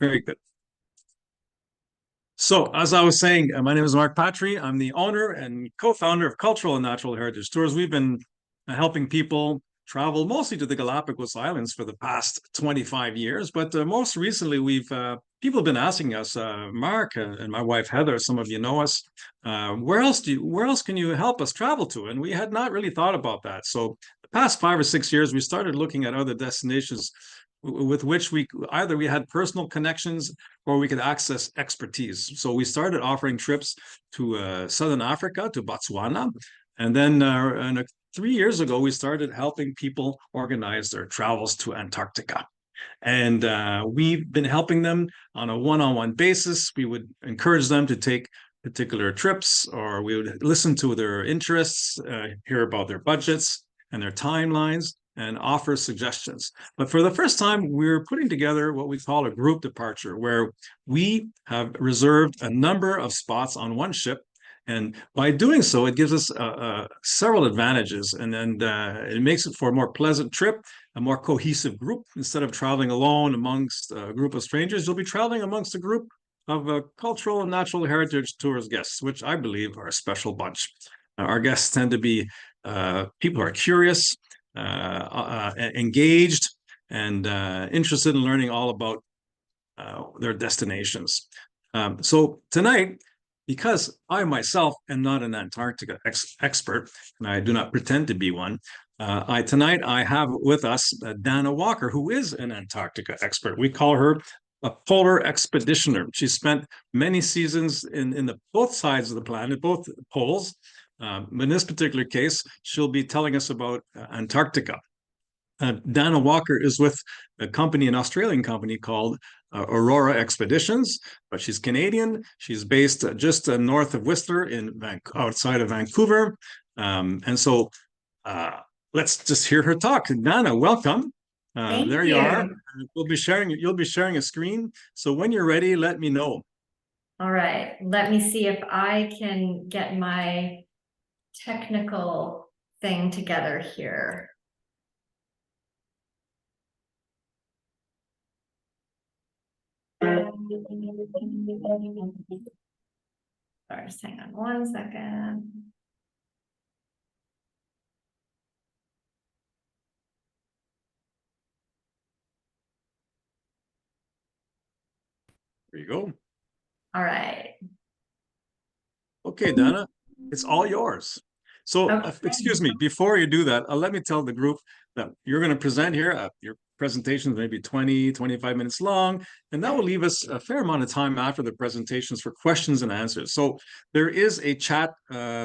Very good. So, as I was saying, my name is Mark Patry. I'm the owner and co-founder of Cultural and Natural Heritage Tours. We've been helping people travel mostly to the Galapagos Islands for the past 25 years, but most recently, we've people have been asking us, Mark and my wife Heather. Some of you know us. Where else can you help us travel to? And we had not really thought about that. So, the past 5 or 6 years, we started looking at other destinations with which we had personal connections or we could access expertise. So we started offering trips to Southern Africa, to Botswana. And then 3 years ago, we started helping people organize their travels to Antarctica. And we've been helping them on a one-on-one basis. We would encourage them to take particular trips, or we would listen to their interests, hear about their budgets and their timelines, and offer suggestions. But for the first time, we're putting together what we call a group departure, where we have reserved a number of spots on one ship. And by doing so, it gives us several advantages, and then it makes it for a more pleasant trip, a more cohesive group. Instead of traveling alone amongst a group of strangers, you'll be traveling amongst a group of cultural and natural heritage tours guests, which I believe are a special bunch. Our guests tend to be people who are curious, engaged, and interested in learning all about their destinations. So tonight, because I myself am not an Antarctica expert, and I do not pretend to be one, tonight I have with us Dana Walker, who is an Antarctica expert. We call her a polar expeditioner. She spent many seasons in both sides of the planet, both poles. In this particular case, she'll be telling us about Antarctica. Dana Walker is with a company, an Australian company called Aurora Expeditions, but she's Canadian. She's based just north of Whistler, outside of Vancouver. And so let's just hear her talk. Dana, welcome. Thank there you. you are. You'll be sharing a screen. So when you're ready, let me know. All right. Let me see if I can get my technical thing together here. Sorry, just hang on 1 second. There you go. All right. Okay, Dana, it's all yours. So, Okay. excuse me, before you do that, let me tell the group that you're going to present here. Your presentation is maybe 20, 25 minutes long, and that will leave us a fair amount of time after the presentations for questions and answers. So there is a chat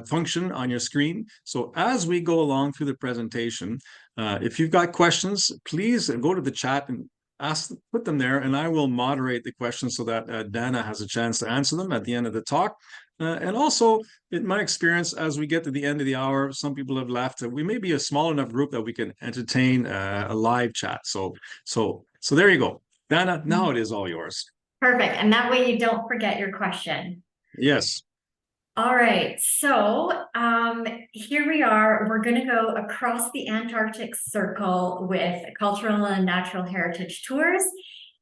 function on your screen. So as we go along through the presentation, if you've got questions, please go to the chat and put them there, and I will moderate the questions so that Dana has a chance to answer them at the end of the talk. And also, in my experience, as we get to the end of the hour, some people have left. We may be a small enough group that we can entertain a live chat. So there you go, Dana. Now it is all yours. Perfect. And that way you don't forget your question. Yes. All right, so here we are. We're going to go across the Antarctic Circle with Cultural and Natural Heritage Tours.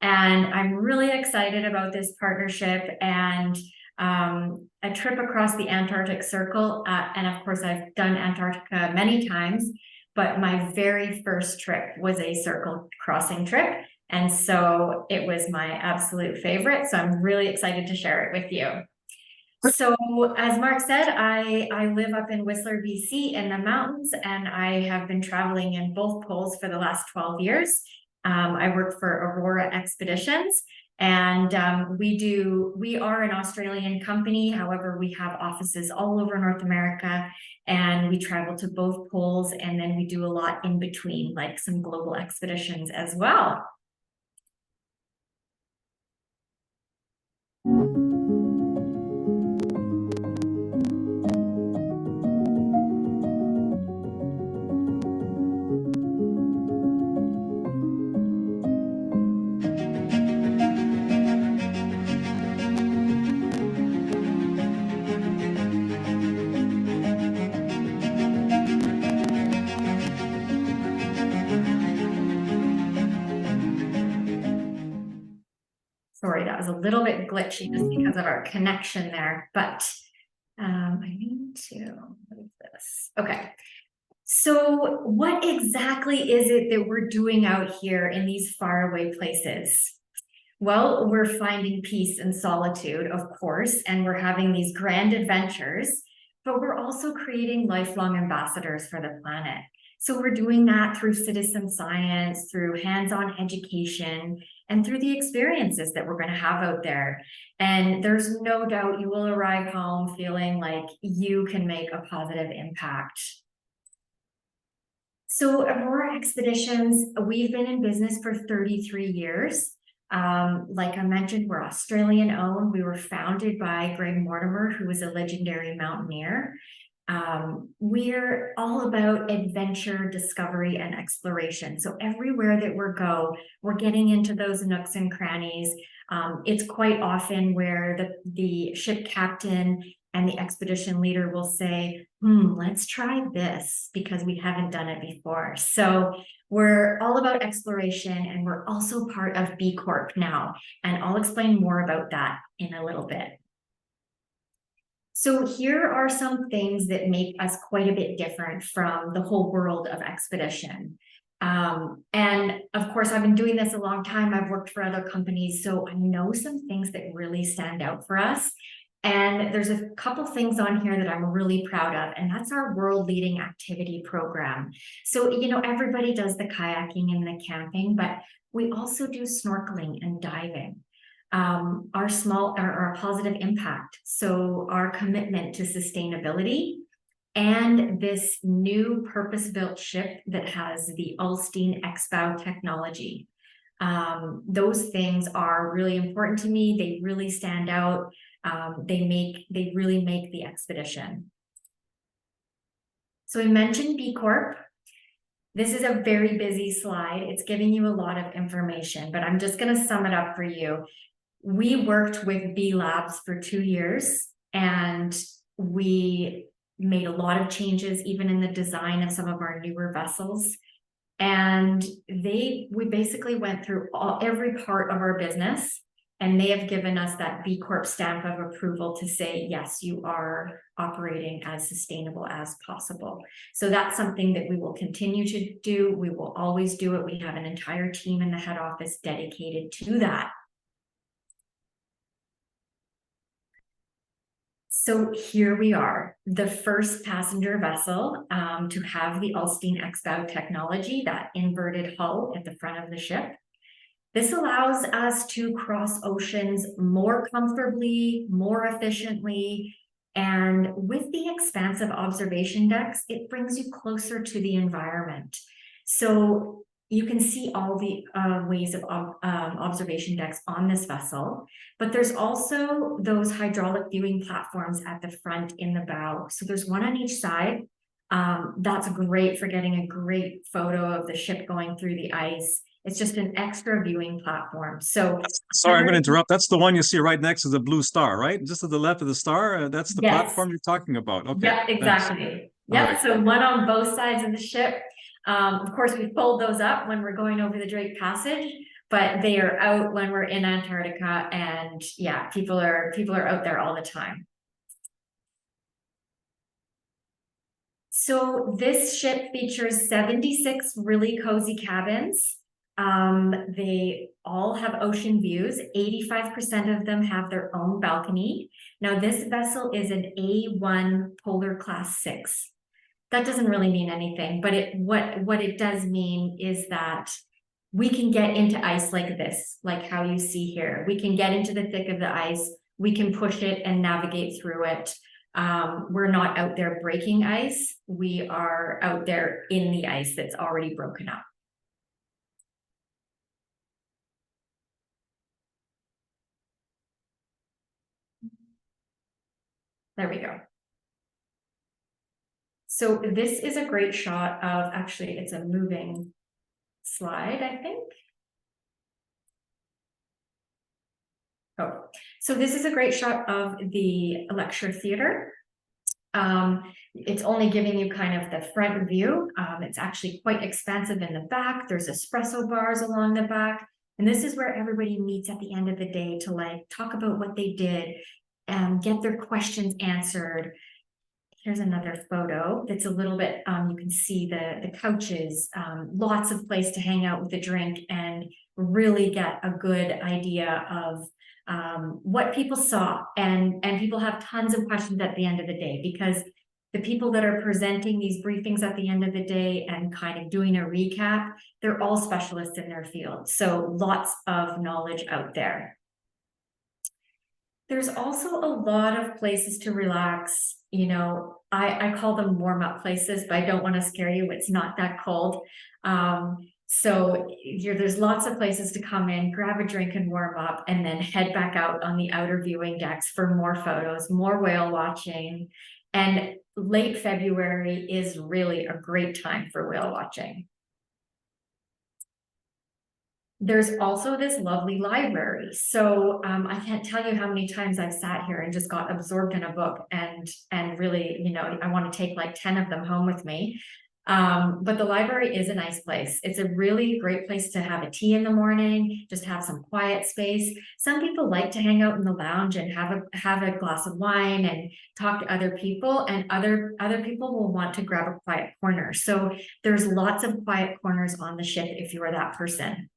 And I'm really excited about this partnership and a trip across the Antarctic Circle. And of course, I've done Antarctica many times, but my very first trip was a circle crossing trip. And so it was my absolute favorite. So I'm really excited to share it with you. So as Mark said, I live up in Whistler, BC in the mountains, and I have been traveling in both poles for the last 12 years. I work for Aurora Expeditions, and we are an Australian company. However, we have offices all over North America, and we travel to both poles, and then we do a lot in between, like some global expeditions as well. Sorry, that was a little bit glitchy just because of our connection there, but I need to move this. Okay. So what exactly is it that we're doing out here in these faraway places? Well, we're finding peace and solitude, of course, and we're having these grand adventures, but we're also creating lifelong ambassadors for the planet. So we're doing that through citizen science, through hands-on education, and through the experiences that we're going to have out there. And there's no doubt you will arrive home feeling like you can make a positive impact. So Aurora Expeditions, we've been in business for 33 years. Like I mentioned, we're Australian owned. We were founded by Greg Mortimer, who was a legendary mountaineer. We're all about adventure, discovery, and exploration. So everywhere that we go, we're getting into those nooks and crannies. It's quite often where the ship captain and the expedition leader will say, let's try this because we haven't done it before. So we're all about exploration, and we're also part of B Corp now. And I'll explain more about that in a little bit. So here are some things that make us quite a bit different from the whole world of expedition. And of course, I've been doing this a long time. I've worked for other companies, so I know some things that really stand out for us. And there's a couple things on here that I'm really proud of, and that's our world-leading activity program. So, everybody does the kayaking and the camping, but we also do snorkeling and diving. Our positive impact. So our commitment to sustainability and this new purpose-built ship that has the Ulstein X-Bow technology. Those things are really important to me. They really stand out. They really make the expedition. So I mentioned B Corp. This is a very busy slide. It's giving you a lot of information, but I'm just going to sum it up for you. We worked with B Labs for 2 years, and we made a lot of changes, even in the design of some of our newer vessels. And we basically went through every part of our business, and they have given us that B Corp stamp of approval to say, yes, you are operating as sustainable as possible. So that's something that we will continue to do. We will always do it. We have an entire team in the head office dedicated to that. So here we are, the first passenger vessel to have the Ulstein X-Bow technology, that inverted hull at the front of the ship. This allows us to cross oceans more comfortably, more efficiently, and with the expansive observation decks, it brings you closer to the environment. So you can see all the ways of observation decks on this vessel, but there's also those hydraulic viewing platforms at the front in the bow. So there's one on each side. That's great for getting a great photo of the ship going through the ice. It's just an extra viewing platform. So sorry, I'm going to interrupt. That's the one you see right next to the blue star, right? Just to the left of the star. That's the platform you're talking about. Okay. Yeah, exactly. Yep. Right. So one on both sides of the ship. Of course, we fold those up when we're going over the Drake Passage, but they are out when we're in Antarctica, and yeah, people are out there all the time. So this ship features 76 really cozy cabins. They all have ocean views. 85% of them have their own balcony. Now, this vessel is an A1 Polar Class 6. That doesn't really mean anything, but what it does mean is that we can get into ice like this, like how you see here. We can get into the thick of the ice. We can push it and navigate through it. We're not out there breaking ice. We are out there in the ice that's already broken up. There we go. So this is a great shot of, actually, it's a moving slide, I think. Oh, so this is a great shot of the lecture theater. It's only giving you kind of the front view. It's actually quite expansive in the back. There's espresso bars along the back. And this is where everybody meets at the end of the day to like talk about what they did, get their questions answered. Here's another photo that's a little bit, you can see the couches, lots of place to hang out with a drink and really get a good idea of what people saw. And people have tons of questions at the end of the day, because the people that are presenting these briefings at the end of the day and kind of doing a recap, they're all specialists in their field. So lots of knowledge out there. There's also a lot of places to relax. You know, I call them warm-up places, but I don't want to scare you. It's not that cold. So there's lots of places to come in, grab a drink and warm up, and then head back out on the outer viewing decks for more photos, more whale watching. And late February is really a great time for whale watching. There's also this lovely library. So I can't tell you how many times I've sat here and just got absorbed in a book and really, you know, I want to take like 10 of them home with me. But the library is a nice place. It's a really great place to have a tea in the morning, just have some quiet space. Some people like to hang out in the lounge and have a glass of wine and talk to other people, and other people will want to grab a quiet corner. So there's lots of quiet corners on the ship if you are that person.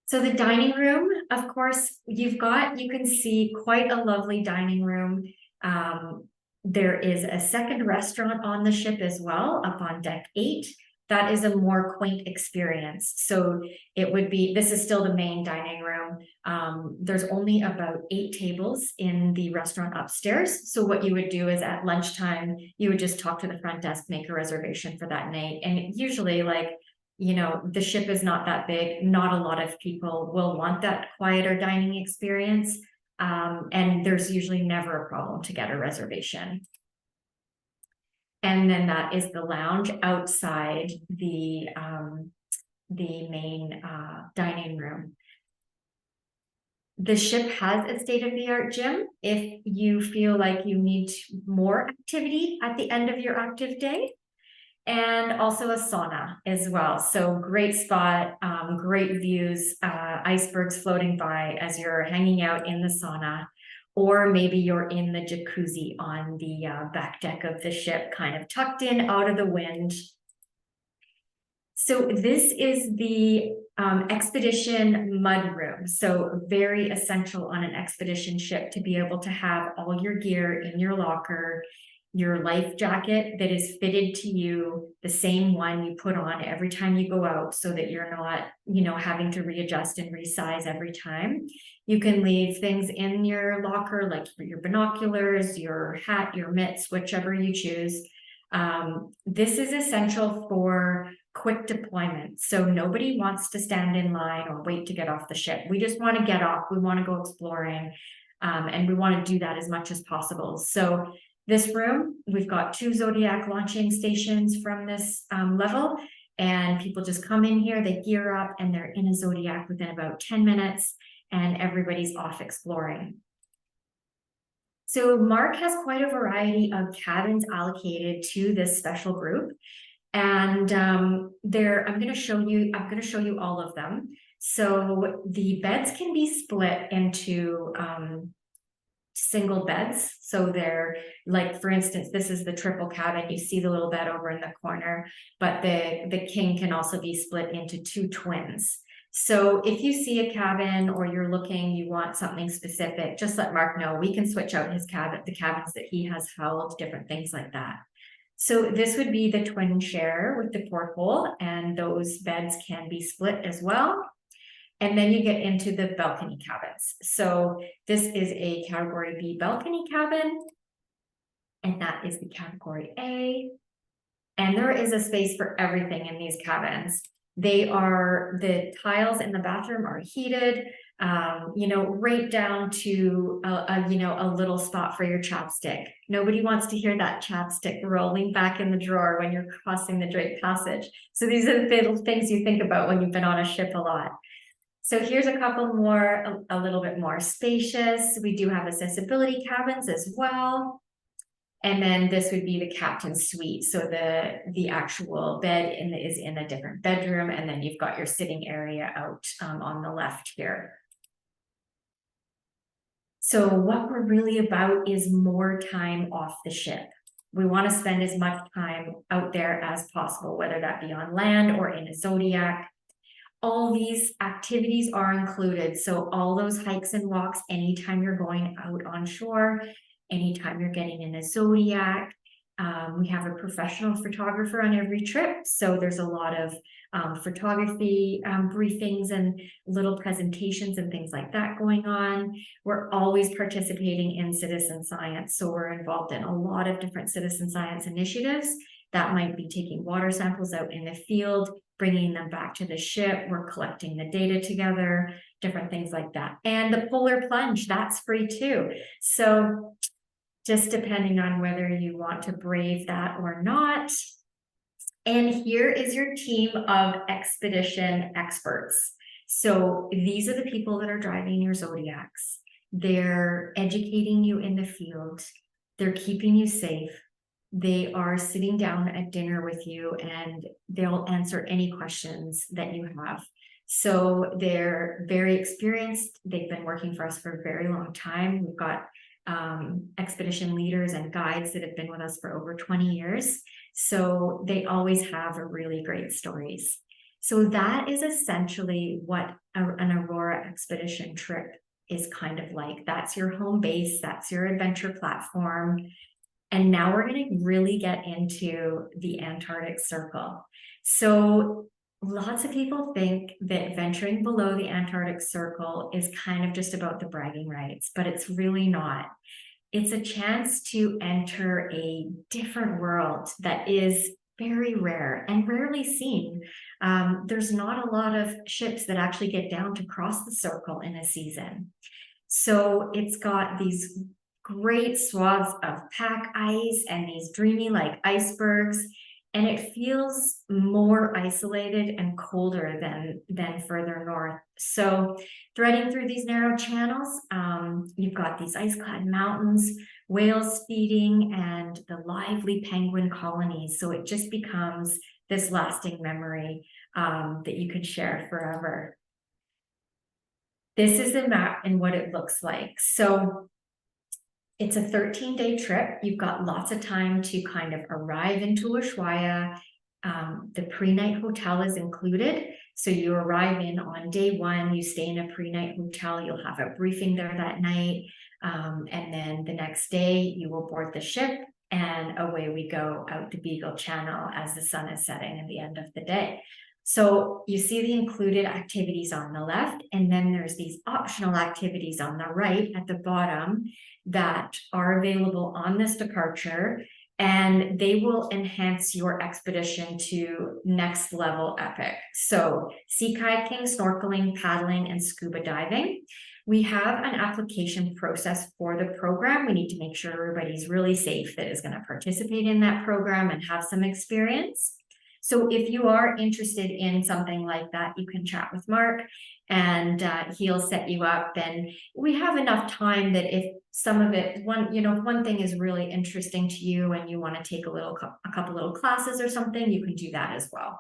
So the dining room, of course, you can see quite a lovely dining room. There is a second restaurant on the ship as well, up on deck 8. That is a more quaint experience. So it would be, this is still the main dining room. There's only about 8 tables in the restaurant upstairs. So what you would do is at lunchtime, you would just talk to the front desk, make a reservation for that night. And usually, like, you know, the ship is not that big. Not a lot of people will want that quieter dining experience. And there's usually never a problem to get a reservation. And then that is the lounge outside the main dining room. The ship has a state-of-the-art gym if you feel like you need more activity at the end of your active day. And also a sauna as well. So great spot, great views, icebergs floating by as you're hanging out in the sauna, or maybe you're in the jacuzzi on the back deck of the ship, kind of tucked in out of the wind. So this is the expedition mud room. So very essential on an expedition ship to be able to have all your gear in your locker, your life jacket that is fitted to you, the same one you put on every time you go out, so that you're not, you know, having to readjust and resize every time. You can leave things in your locker, like your binoculars, your hat, your mitts, whichever you choose. This is essential for quick deployment. So nobody wants to stand in line or wait to get off the ship. We just want to get off. We want to go exploring. And we want to do that as much as possible. So this room, we've got 2 Zodiac launching stations from this level, and people just come in here, they gear up, and they're in a Zodiac within about 10 minutes, and everybody's off exploring. So Mark has quite a variety of cabins allocated to this special group, and I'm going to show you all of them. So the beds can be split into single beds. So they're like, for instance, this is the triple cabin. You see the little bed over in the corner, but the king can also be split into 2 twins. So if you see a cabin or you're looking, you want something specific, just let Mark know. We can switch out his cabin, the cabins that he has held, different things like that. So this would be the twin share with the porthole, and those beds can be split as well. And then you get into the balcony cabins. So this is a category B balcony cabin, and that is the category A. And there is a space for everything in these cabins. The tiles in the bathroom are heated, you know, right down to a little spot for your chapstick. Nobody wants to hear that chapstick rolling back in the drawer when you're crossing the Drake Passage. So these are the things you think about when you've been on a ship a lot. So here's a couple more, a little bit more spacious. We do have accessibility cabins as well. And then this would be the captain's suite. So the actual bed is in a different bedroom, and then you've got your sitting area out on the left here. So what we're really about is more time off the ship. We want to spend as much time out there as possible, whether that be on land or in a Zodiac. All these activities are included. So all those hikes and walks, anytime you're going out on shore, anytime you're getting in a Zodiac. We have a professional photographer on every trip. So there's a lot of photography briefings and little presentations and things like that going on. We're always participating in citizen science. So we're involved in a lot of different citizen science initiatives. That might be taking water samples out in the field, bringing them back to the ship. We're collecting the data together, different things like that. And the polar plunge, that's free too. So just depending on whether you want to brave that or not. And here is your team of expedition experts. So these are the people that are driving your Zodiacs. They're educating you in the field. They're keeping you safe. They are sitting down at dinner with you, and they'll answer any questions that you have. So they're very experienced. They've been working for us for a very long time. We've got expedition leaders and guides that have been with us for over 20 years. So they always have really great stories. So that is essentially what an Aurora expedition trip is kind of like. That's your home base. That's your adventure platform. And now we're going to really get into the Antarctic Circle. So lots of people think that venturing below the Antarctic Circle is kind of just about the bragging rights, but it's really not. It's a chance to enter a different world that is very rare and rarely seen. There's not a lot of ships that actually get down to cross the circle in a season. So it's got these great swaths of pack ice and these dreamy like icebergs, and it feels more isolated and colder than further north. So threading through these narrow channels, you've got these ice-clad mountains, whales feeding, and the lively penguin colonies. So it just becomes this lasting memory that you could share forever. This is the map and what it looks like. So it's a 13-day trip. You've got lots of time to kind of arrive into Ushuaia. The pre-night hotel is included. So you arrive in on day one, you stay in a pre-night hotel, you'll have a briefing there that night. And then the next day you will board the ship and away we go out the Beagle Channel as the sun is setting at the end of the day. So you see the included activities on the left, and then there's these optional activities on the right at the bottom that are available on this departure, and they will enhance your expedition to next level epic. So sea kayaking, snorkeling, paddling, and scuba diving. We have an application process for the program. We need to make sure everybody's really safe that is going to participate in that program and have some experience. So if you are interested in something like that, you can chat with Mark and he'll set you up. And we have enough time that if some of it, one thing is really interesting to you and you want to take a couple little classes or something, you can do that as well.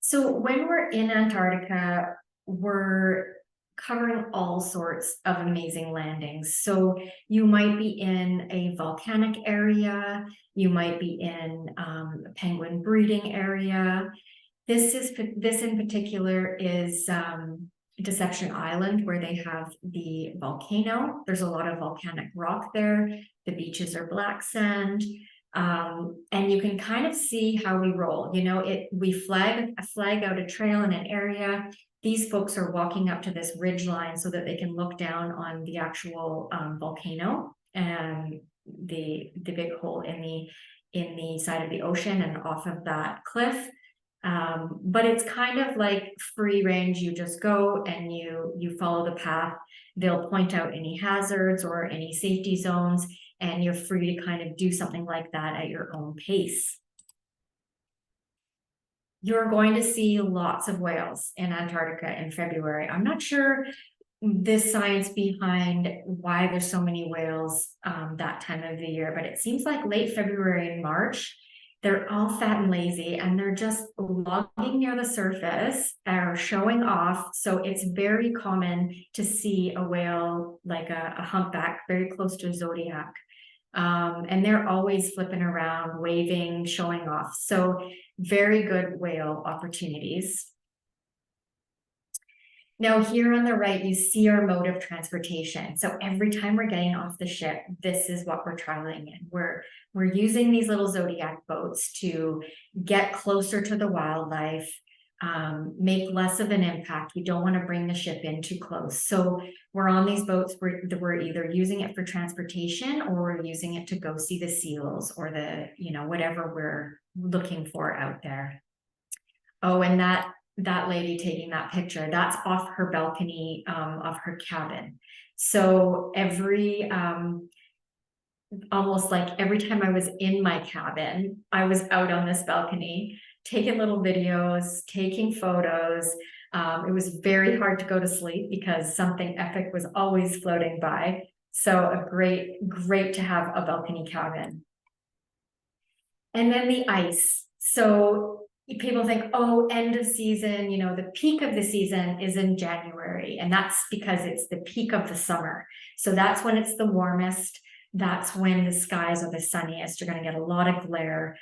So when we're in Antarctica, we're covering all sorts of amazing landings. So you might be in a volcanic area, you might be in a penguin breeding area. This in particular is Deception Island, where they have the volcano. There's a lot of volcanic rock there. The beaches are black sand. And you can kind of see how we roll. We flag out a trail in an area. These folks are walking up to this ridge line so that they can look down on the actual volcano and the big hole in the side of the ocean and off of that cliff. But it's kind of like free range. You just go and you follow the path. They'll point out any hazards or any safety zones, and you're free to kind of do something like that at your own pace. You're going to see lots of whales in Antarctica in February. I'm not sure this science behind why there's so many whales that time of the year, but it seems like late February and March, they're all fat and lazy and they're just logging near the surface or showing off. So it's very common to see a whale like a humpback very close to a zodiac. And they're always flipping around, waving, showing off. So very good whale opportunities. Now here on the right, you see our mode of transportation. So every time we're getting off the ship, this is what we're traveling in. We're using these little Zodiac boats to get closer to the wildlife, make less of an impact. We don't want to bring the ship in too close. So we're on these boats, we're either using it for transportation or we're using it to go see the seals or the, whatever we're looking for out there. Oh, and that lady taking that picture, that's off her balcony of her cabin. So almost like every time I was in my cabin, I was out on this balcony taking little videos, taking photos. It was very hard to go to sleep because something epic was always floating by. So great to have a balcony cabin. And then the ice. So people think, oh, end of season, the peak of the season is in January, and that's because it's the peak of the summer. So that's when it's the warmest. That's when the skies are the sunniest. You're going to get a lot of glare,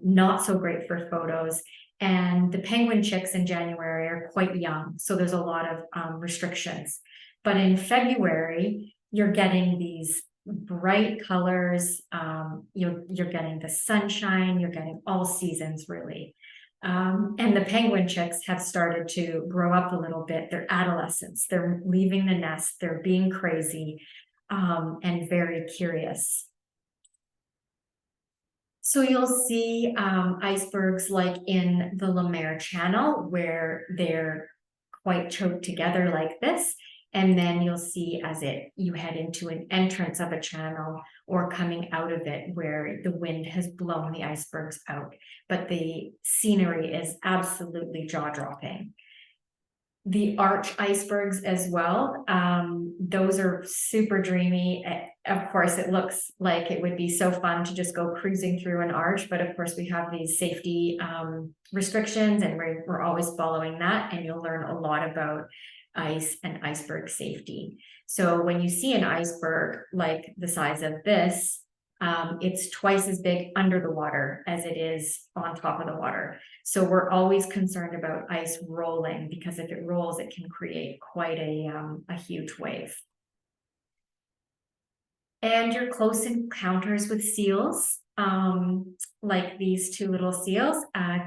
not so great for photos. And the penguin chicks in January are quite young, so there's a lot of restrictions. But in February, you're getting these bright colors, you're getting the sunshine, you're getting all seasons really. And the penguin chicks have started to grow up a little bit. They're adolescents, they're leaving the nest, they're being crazy, and very curious. So you'll see icebergs like in the Lemaire Channel where they're quite choked together like this. And then you'll see as you head into an entrance of a channel or coming out of it where the wind has blown the icebergs out. But the scenery is absolutely jaw-dropping. The arch icebergs as well, those are super dreamy. Of course, it looks like it would be so fun to just go cruising through an arch, but of course we have these safety restrictions and we're always following that, and you'll learn a lot about ice and iceberg safety. So when you see an iceberg like the size of this, it's twice as big under the water as it is on top of the water. So we're always concerned about ice rolling, because if it rolls, it can create quite a huge wave. And your close encounters with seals, like these two little seals,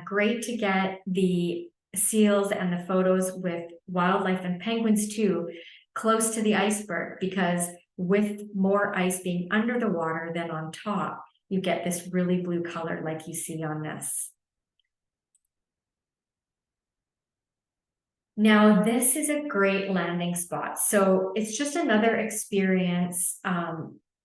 great to get the seals and the photos with wildlife and penguins too, close to the iceberg, because with more ice being under the water than on top, you get this really blue color like you see on this. Now, this is a great landing spot. So it's just another experience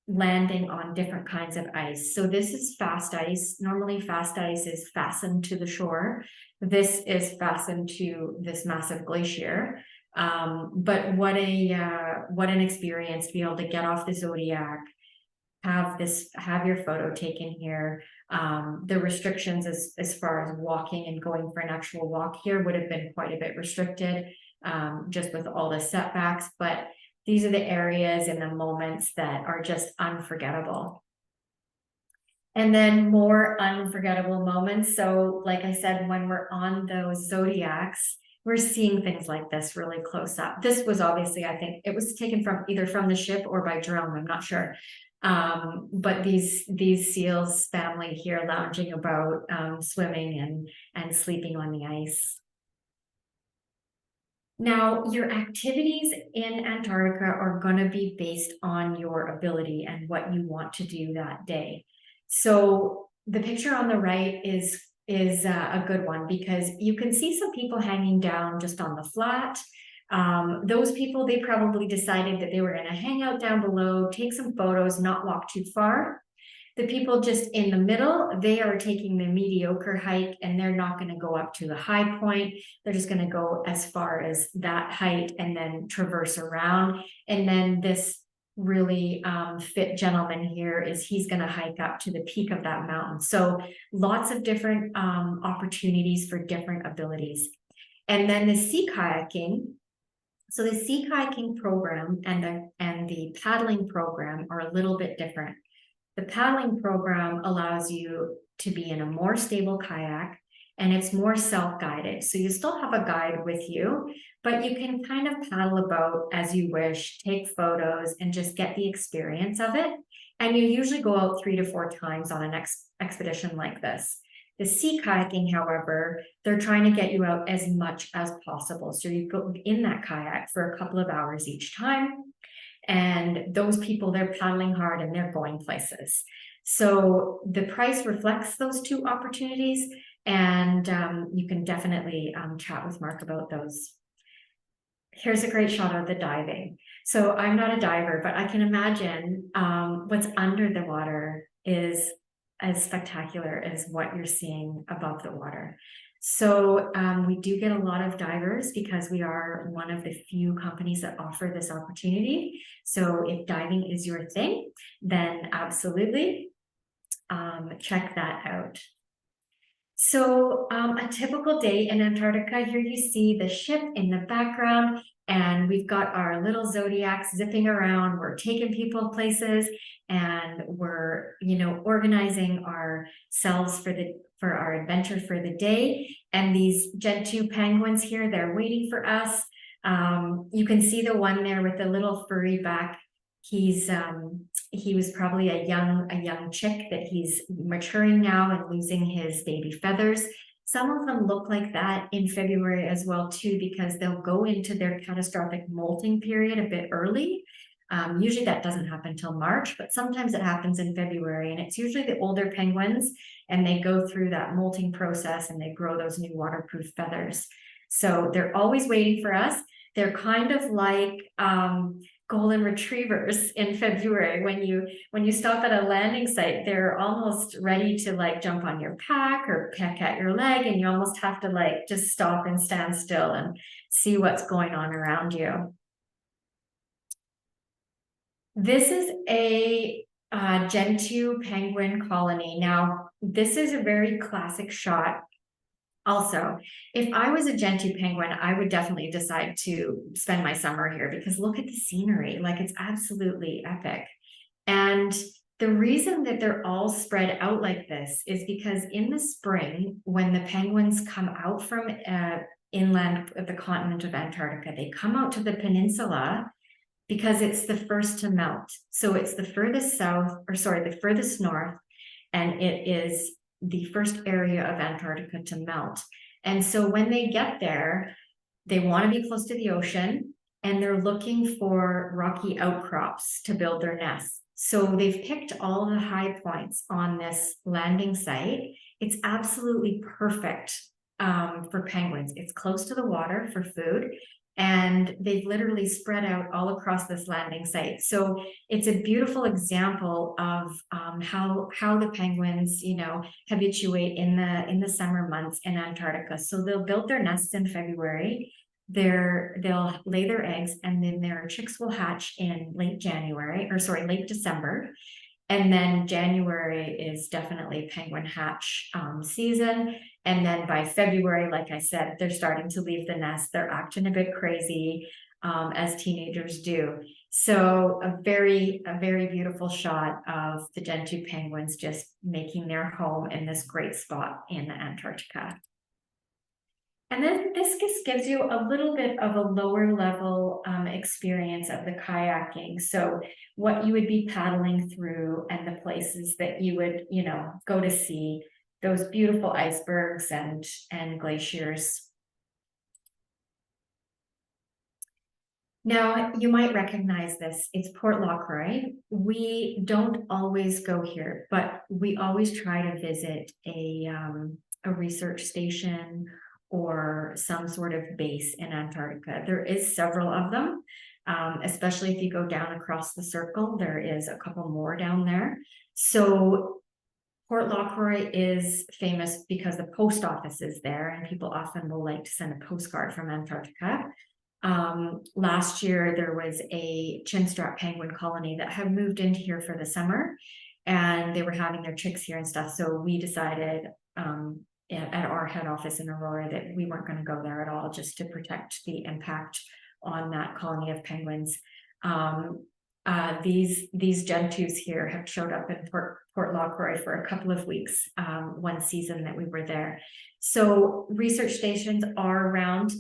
landing on different kinds of ice. So this is fast ice. Normally fast ice is fastened to the shore. This is fastened to this massive glacier. But what an experience to be able to get off the Zodiac, have your photo taken here. The restrictions as far as walking and going for an actual walk here would have been quite a bit restricted, just with all the setbacks, but these are the areas and the moments that are just unforgettable. And then more unforgettable moments. So like I said, when we're on those Zodiacs, we're seeing things like this really close up. This was obviously, I think it was taken from either from the ship or by drone, I'm not sure. But these seals family here lounging about, swimming and sleeping on the ice. Now, your activities in Antarctica are going to be based on your ability and what you want to do that day. So the picture on the right is a good one, because you can see some people hanging down just on the flat. Those people, they probably decided that they were going to hang out down below, take some photos, not walk too far. The people just in the middle, they are taking the mediocre hike and they're not going to go up to the high point. They're just going to go as far as that height and then traverse around. And then this really fit gentleman here he's going to hike up to the peak of that mountain. So lots of different opportunities for different abilities. And then the sea kayaking. So the sea kayaking program and the paddling program are a little bit different. The paddling program allows you to be in a more stable kayak, and it's more self-guided. So you still have a guide with you, but you can kind of paddle about as you wish, take photos, and just get the experience of it. And you usually go out 3 to 4 times on an expedition like this. The sea kayaking, however, they're trying to get you out as much as possible. So you go in that kayak for a couple of hours each time. And those people, they're paddling hard and they're going places. So the price reflects those two opportunities, and you can definitely chat with Mark about those. Here's a great shot of the diving. So I'm not a diver, but I can imagine what's under the water is as spectacular as what you're seeing above the water. So we do get a lot of divers because we are one of the few companies that offer this opportunity. So if diving is your thing, then absolutely check that out. So a typical day in Antarctica, here you see the ship in the background, and we've got our little zodiacs zipping around. We're taking people places, and we're, organizing ourselves for our adventure for the day. And these Gentoo penguins here, they're waiting for us. You can see the one there with the little furry back. He was probably a young chick that he's maturing now and losing his baby feathers. Some of them look like that in February as well too, because they'll go into their catastrophic molting period a bit early. Usually that doesn't happen until March, but sometimes it happens in February, and it's usually the older penguins, and they go through that molting process and they grow those new waterproof feathers. So they're always waiting for us. They're kind of like golden retrievers in February. When you stop at a landing site, they're almost ready to like jump on your pack or peck at your leg, and you almost have to like just stop and stand still and see what's going on around you. This is a Gentoo penguin colony. Now, this is a very classic shot. Also, if I was a Gentoo penguin, I would definitely decide to spend my summer here, because look at the scenery, like it's absolutely epic. And the reason that they're all spread out like this is because in the spring, when the penguins come out from inland of the continent of Antarctica, they come out to the peninsula because it's the first to melt. So it's the furthest the furthest north, and it is the first area of Antarctica to melt. And so when they get there, they want to be close to the ocean, and they're looking for rocky outcrops to build their nests. So they've picked all the high points on this landing site. It's absolutely perfect for penguins. It's close to the water for food, and they've literally spread out all across this landing site. So it's a beautiful example of how the penguins, habituate in the summer months in Antarctica. So they'll build their nests in February. They'll lay their eggs, and then their chicks will hatch in late December. And then January is definitely penguin hatch season. And then by February, like I said, they're starting to leave the nest. They're acting a bit crazy, as teenagers do. So a very beautiful shot of the Gentoo penguins just making their home in this great spot in Antarctica. And then this just gives you a little bit of a lower level experience of the kayaking. So what you would be paddling through, and the places that you would, go to see those beautiful icebergs and glaciers. Now, you might recognize this. It's Port Lockroy. We don't always go here, but we always try to visit a research station or some sort of base in Antarctica. There is several of them. especially if you go down across the circle. There is a couple more down there. So Port Lockroy is famous because the post office is there, and people often will like to send a postcard from Antarctica. Last year, there was a chinstrap penguin colony that had moved into here for the summer, and they were having their chicks here and stuff. So we decided at our head office in Aurora that we weren't going to go there at all, just to protect the impact on that colony of penguins. These gentoos here have showed up in Port Lockroy for a couple of weeks, one season that we were there. So research stations are around.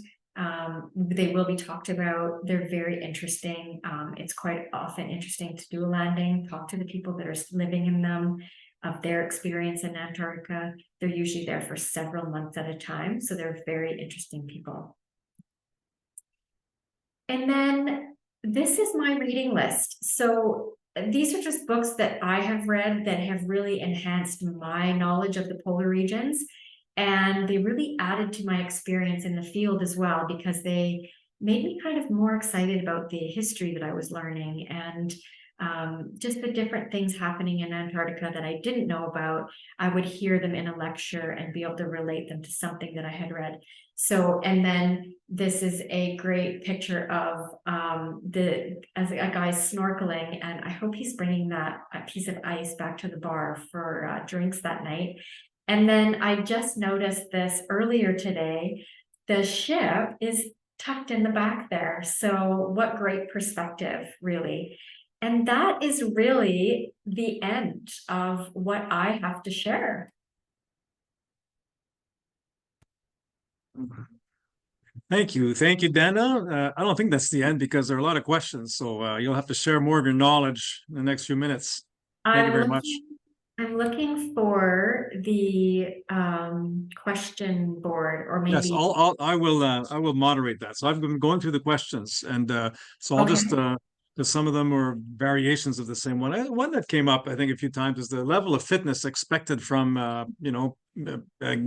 They will be talked about. They're very interesting. It's quite often interesting to do a landing, talk to the people that are living in them, of their experience in Antarctica. They're usually there for several months at a time, so they're very interesting people. And then this is my reading list. So these are just books that I have read that have really enhanced my knowledge of the polar regions. And they really added to my experience in the field as well, because they made me kind of more excited about the history that I was learning, and just the different things happening in Antarctica that I didn't know about. I would hear them in a lecture and be able to relate them to something that I had read. So, and then this is a great picture of as a guy snorkeling, and I hope he's bringing a piece of ice back to the bar for drinks that night. And then I just noticed this earlier today. The ship is tucked in the back there. So what great perspective, really. And that is really the end of what I have to share. Thank you, Dana. I don't think that's the end, because there are a lot of questions. So you'll have to share more of your knowledge in the next few minutes. Thank you very much. I'm looking for the question board, or maybe. Yes, I will moderate that. So I've been going through the questions, and so I'll Okay. just because some of them are variations of the same one. One that came up, I think, a few times is the level of fitness expected from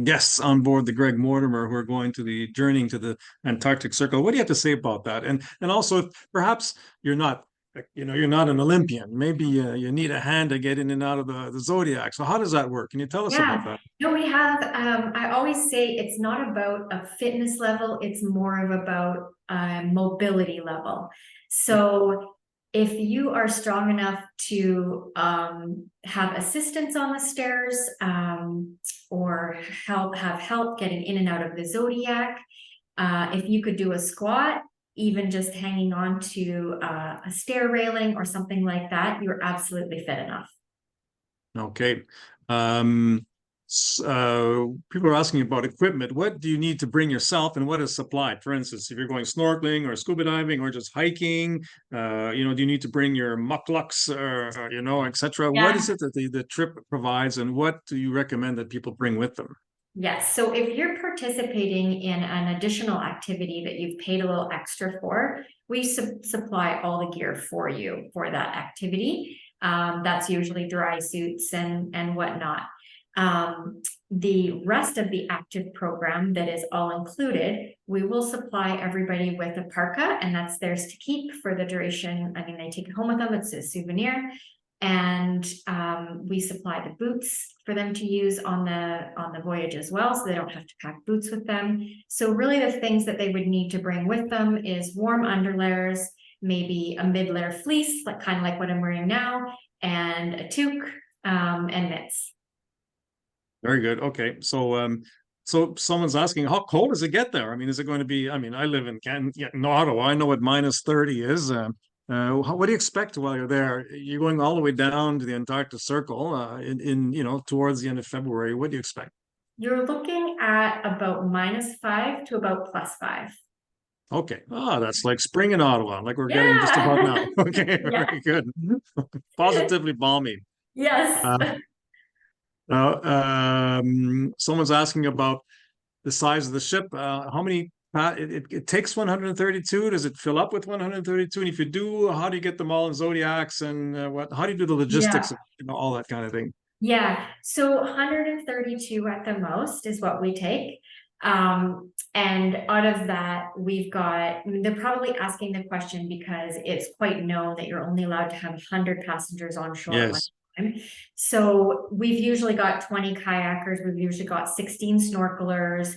guests on board the Greg Mortimer who are going to the journeying to the Antarctic Circle. What do you have to say about that? And also, if perhaps you're not an Olympian. Maybe you need a hand to get in and out of the zodiac. So how does that work? Can you tell us about that? No, we have. I always say it's not about a fitness level. It's more of about a mobility level. So if you are strong enough to have assistance on the stairs, or have help getting in and out of the zodiac, if you could do a squat, even just hanging on to a stair railing or something like that, you're absolutely fit enough. Okay. People are asking about equipment. What do you need to bring yourself, and what is supplied? For instance, if you're going snorkeling or scuba diving or just hiking, do you need to bring your mucklucks, etc.? Yeah. What is it that the trip provides, and what do you recommend that people bring with them? Yes. So if you're participating in an additional activity that you've paid a little extra for, we supply all the gear for you for that activity. That's usually dry suits and whatnot. The rest of the active program that is all included, we will supply everybody with a parka, and that's theirs to keep for the duration. I mean, they take it home with them. It's a souvenir. And we supply the boots for them to use on the voyage as well, so they don't have to pack boots with them. So really the things that they would need to bring with them is warm underlayers, maybe a mid-layer fleece, kind of like what I'm wearing now, and a toque, and mitts. Very good. Okay. So someone's asking, how cold does it get there? I mean, is it going to be, I mean, I live in Ottawa. I know what -30 is. What do you expect while you're there? You're going all the way down to the Antarctic Circle towards the end of February. What do you expect? You're looking at about -5 to about +5. Okay. That's like spring in Ottawa, like we're getting just about now. Okay, very good. Positively balmy. Yes. Someone's asking about the size of the ship. How many? It takes 132. Does it fill up with 132? And if you do, how do you get them all in zodiacs, and how do you do the logistics of all that kind of thing? Yeah, so 132 at the most is what we take. And out of that, we've got, I mean, they're probably asking the question because it's quite known that you're only allowed to have 100 passengers on shore at one Yes. time. So we've usually got 20 kayakers, we've usually got 16 snorkelers.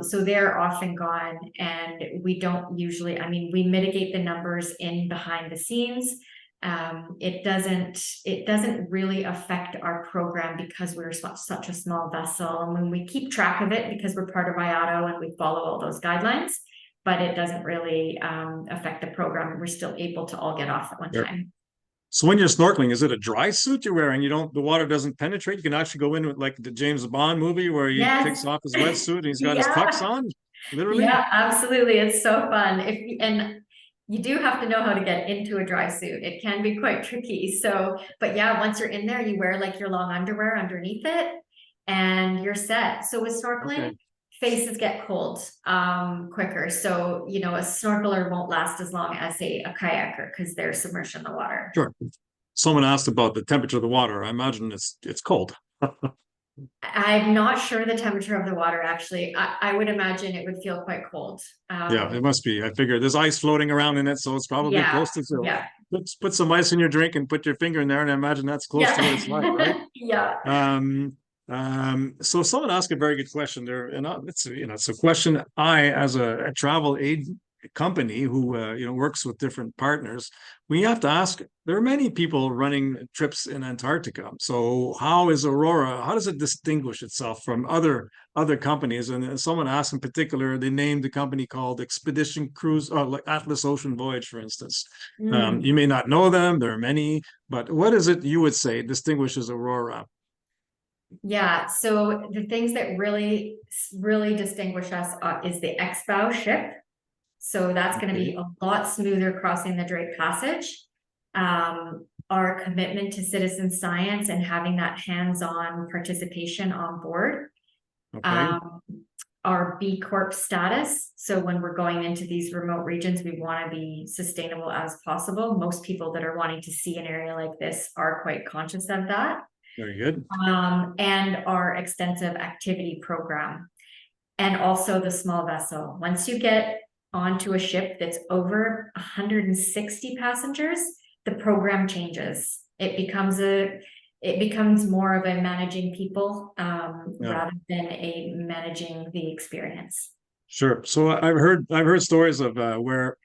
So they're often gone, and we don't usually, I mean, we mitigate the numbers in behind the scenes. It doesn't really affect our program because we're such a small vessel. And when we keep track of it because we're part of IATO and we follow all those guidelines, but it doesn't really affect the program. We're still able to all get off at one Sure. time. So when you're snorkeling, is it a dry suit you're wearing? The water doesn't penetrate. You can actually go in with like the James Bond movie where he takes Yes. off his wetsuit and he's got his tux Yeah. on, literally. Yeah, absolutely. It's so fun. And you do have to know how to get into a dry suit. It can be quite tricky. So, but yeah, once you're in there, you wear like your long underwear underneath it and you're set. So with Okay, snorkeling, faces get cold quicker. So, you know, a snorkeler won't last as long as a kayaker because they're submerged in the water. sure. Someone asked about the temperature of the water. I imagine it's cold. I'm not sure the temperature of the water actually. I would imagine it would feel quite cold. Yeah, it must be. I figure there's ice floating around in it, so it's probably Yeah, close to zero. yeah, Put some ice in your drink and put your finger in there, and I imagine that's close to what it's like, right? yeah, yeah. Um, so someone asked a very good question there, and it's a question I, as a travel aid company who works with different partners, we have to ask. There are many people running trips in Antarctica. So how is Aurora? How does it distinguish itself from other companies? And someone asked in particular, they named the company called Expedition Cruise, like Atlas Ocean Voyage, for instance. Mm. You may not know them. There are many, but what is it you would say distinguishes Aurora? Yeah, so the things that really, really distinguish us is the X-bow ship. So that's going to Okay. be a lot smoother crossing the Drake Passage. Our commitment to citizen science and having that hands-on participation on board. Okay. Um, our B Corp status. So when we're going into these remote regions, we want to be sustainable as possible. Most people that are wanting to see an area like this are quite conscious of that. Very good. And our extensive activity program, and also the small vessel. Once you get onto a ship that's over 160 passengers, the program changes. It becomes more of a managing people Yeah. rather than a managing the experience. Sure. So I've heard stories of where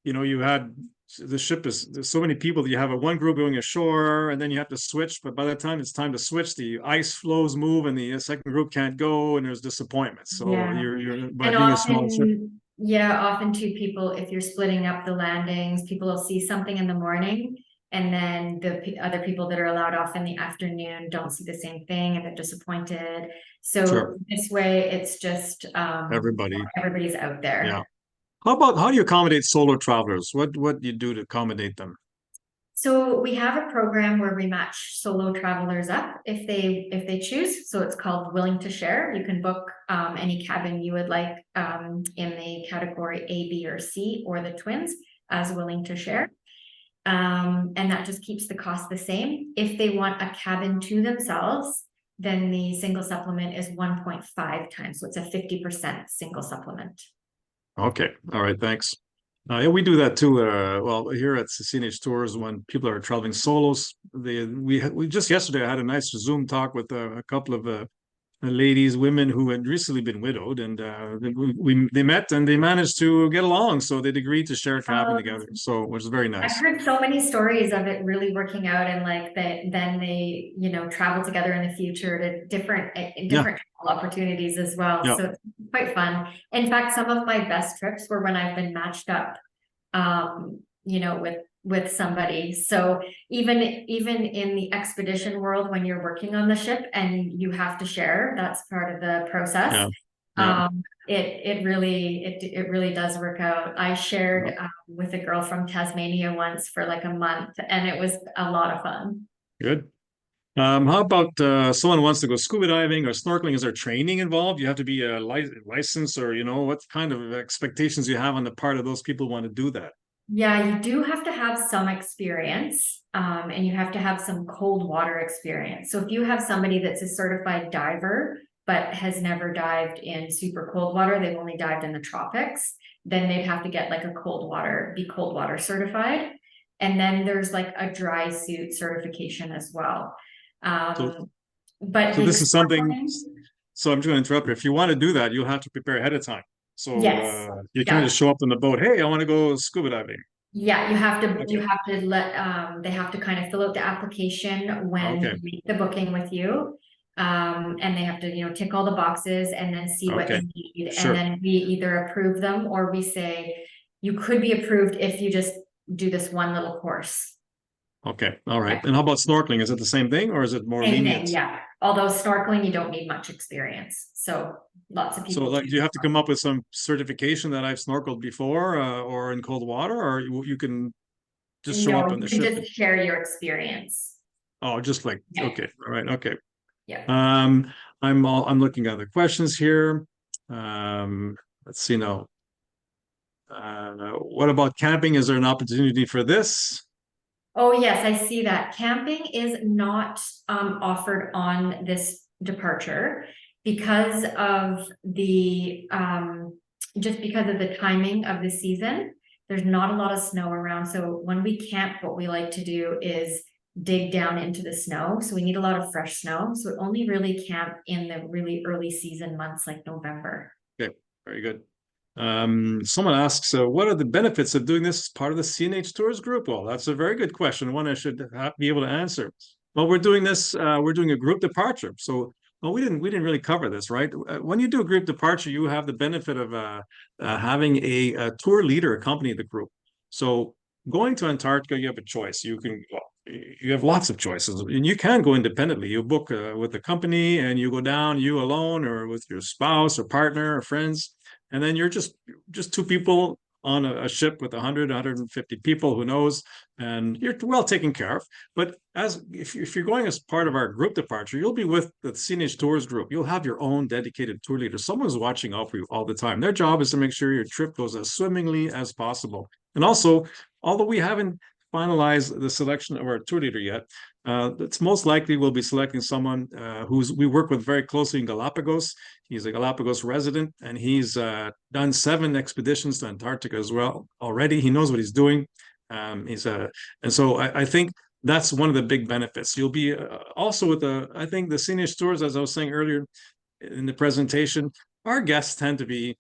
you had the ship is there's so many people that you have a one group going ashore and then you have to switch, but by the time it's time to switch, the ice flows move and the second group can't go and there's disappointment. So Yeah. you're by And being a small ship. often too, people, if you're splitting up the landings, people will see something in the morning. And then the other people that are allowed off in the afternoon don't see the same thing and they're disappointed. Sure. So this way, it's just Everybody. everybody's out Yeah. there. How do you accommodate solo travelers? What do you do to accommodate them? So we have a program where we match solo travelers up if they choose. So it's called Willing to Share. You can book any cabin you would like in the category A, B, or C, or the twins as Willing to Share. And that just keeps the cost the same. If they want a cabin to themselves, then the single supplement is 1.5 times. So it's a 50% single supplement. Okay. All right. Thanks. Yeah, we do that too. Well, here at CNH Tours, when people are traveling solos, we just yesterday I had a nice Zoom talk with a couple of ladies, women who had recently been widowed, and they met and they managed to get along. So they'd agreed to share a cabin together. So which is very I've nice. heard so many stories of it really working out, and like then they travel together in the future to Yeah. different travel opportunities as well. Yeah. So it's quite fun. In fact, some of my best trips were when I've been matched up, with somebody. So even in the expedition world, when you're working on the ship and you have to share, that's part of the process. Yeah. Yeah. It really does work out. I shared with a girl from Tasmania once for like a month, and it was a lot of fun. Good. How about someone wants to go scuba diving or snorkeling? Is there training involved? You have to be a license, or what kind of expectations you have on the part of those people who want to do that? Yeah, you do have to have some experience, and you have to have some cold water experience. So if you have somebody that's a certified diver, but has never dived in super cold water. They've only dived in the tropics. Then they'd have to get like a be cold water certified. And then there's like a dry suit certification as well. So, But so the this is something, snorkeling, so I'm just going to interrupt you. If you want to do that, you'll have to prepare ahead of time. So yes, you can't yeah. just show up on the boat. Hey, I want to go scuba diving. Yeah, you Okay. have to let they have to kind of fill out the application when Okay. you make the booking with you. And they have to, tick all the boxes and then see what Okay. they need. And Sure. then we either approve them or we say you could be approved if you just do this one little course. Okay. All right. Yeah. And how about snorkeling? Is it the same thing or is it more Same lenient? thing, yeah. Although snorkeling, you don't need much experience. So lots of So people like, do. do you have to come up with some certification that I've snorkeled before or in cold water, or you can just show up No, on you the can ship? just share your experience. Oh, just like, Yeah, okay. All right. Okay. yeah. Um, I'm looking at other questions here. Um, let's see now. What about camping? Is there an opportunity for this? Oh, yes, I see that. Camping is not offered on this departure because of the just because of the timing of the season. There's not a lot of snow around. So when we camp, what we like to do is dig down into the snow. So we need a lot of fresh snow. So we only really camp in the really early season months like November. Okay, very good. Someone asks, what are the benefits of doing this as part of the CNH Tours group? Well, that's a very good question, one I should be able to answer. Well, we're doing this, we're doing a group departure. So, well, we didn't really cover this, right? When you do a group departure, you have the benefit of having a tour leader accompany the group. So going to Antarctica, you have a choice. You have lots of choices, and you can go independently. You book with the company, and you go down, you alone, or with your spouse or partner or friends, and then you're just two people on a ship with 100 150 people, who knows, and you're well taken care of. But as if you're going as part of our group departure, you'll be with the CNH Tours group. You'll have your own dedicated tour leader, someone who's watching out for you all the time. Their job is to make sure your trip goes as swimmingly as possible. And also, although we haven't finalized the selection of our tour leader yet, it's most likely we'll be selecting someone we work with very closely in Galapagos. He's a Galapagos resident, and he's done 7 expeditions to Antarctica as well already. He knows what he's doing. And so I think that's one of the big benefits. You'll be also with I think the CNH Tours, as I was saying earlier in the presentation, our guests tend to be,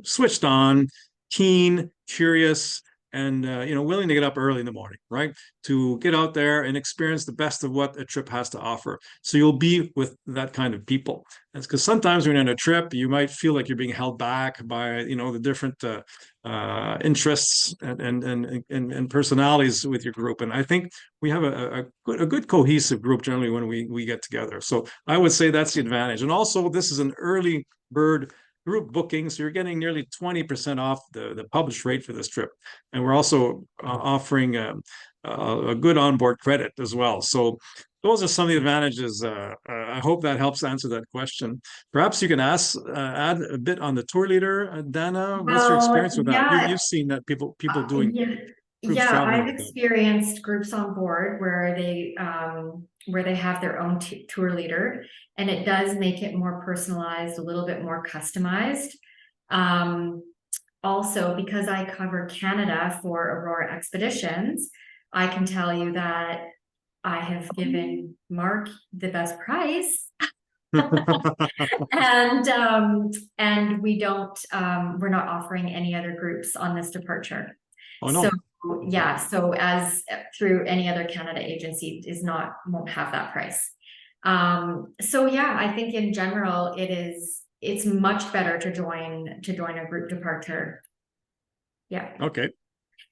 switched on, keen, curious, and willing to get up early in the morning, right, to get out there and experience the best of what a trip has to offer. So you'll be with that kind of people. That's because sometimes when you're on a trip, you might feel like you're being held back by the different interests and personalities with your group. And I think we have a good cohesive group generally when we get together. So I would say that's the advantage. And also, this is an early bird group booking, so you're getting nearly 20% off the published rate for this trip. And we're also offering a good onboard credit as well. So those are some of the advantages. I hope that helps answer that question. Perhaps you can add a bit on the tour leader, Dana. What's your experience Well, with that? You've seen that people doing yeah, groups yeah, traveling I've with that. experienced groups on board where they have their own tour leader, and it does make it more personalized, a little bit more customized. Also, because I cover Canada for Aurora Expeditions, I can tell you that I have given Mark the best price. And we're not offering any other groups on this departure. Oh So no. yeah, so as through any other Canada agency won't have that price. So yeah, I think in general it's much better to join a group departure. Yeah. Okay.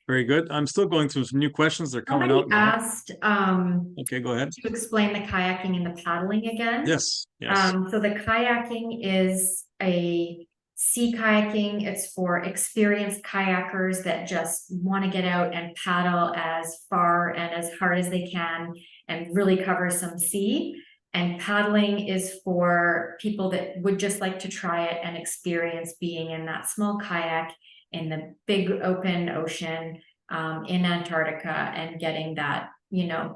Very good. I'm still going through some new questions. They're coming Somebody out now. asked Okay, go ahead. to explain the kayaking and the paddling again. Yes. Yes. So the kayaking is a sea kayaking. It's for experienced kayakers that just want to get out and paddle as far and as hard as they can and really cover some sea. And paddling is for people that would just like to try it and experience being in that small kayak in the big open ocean in Antarctica and getting that,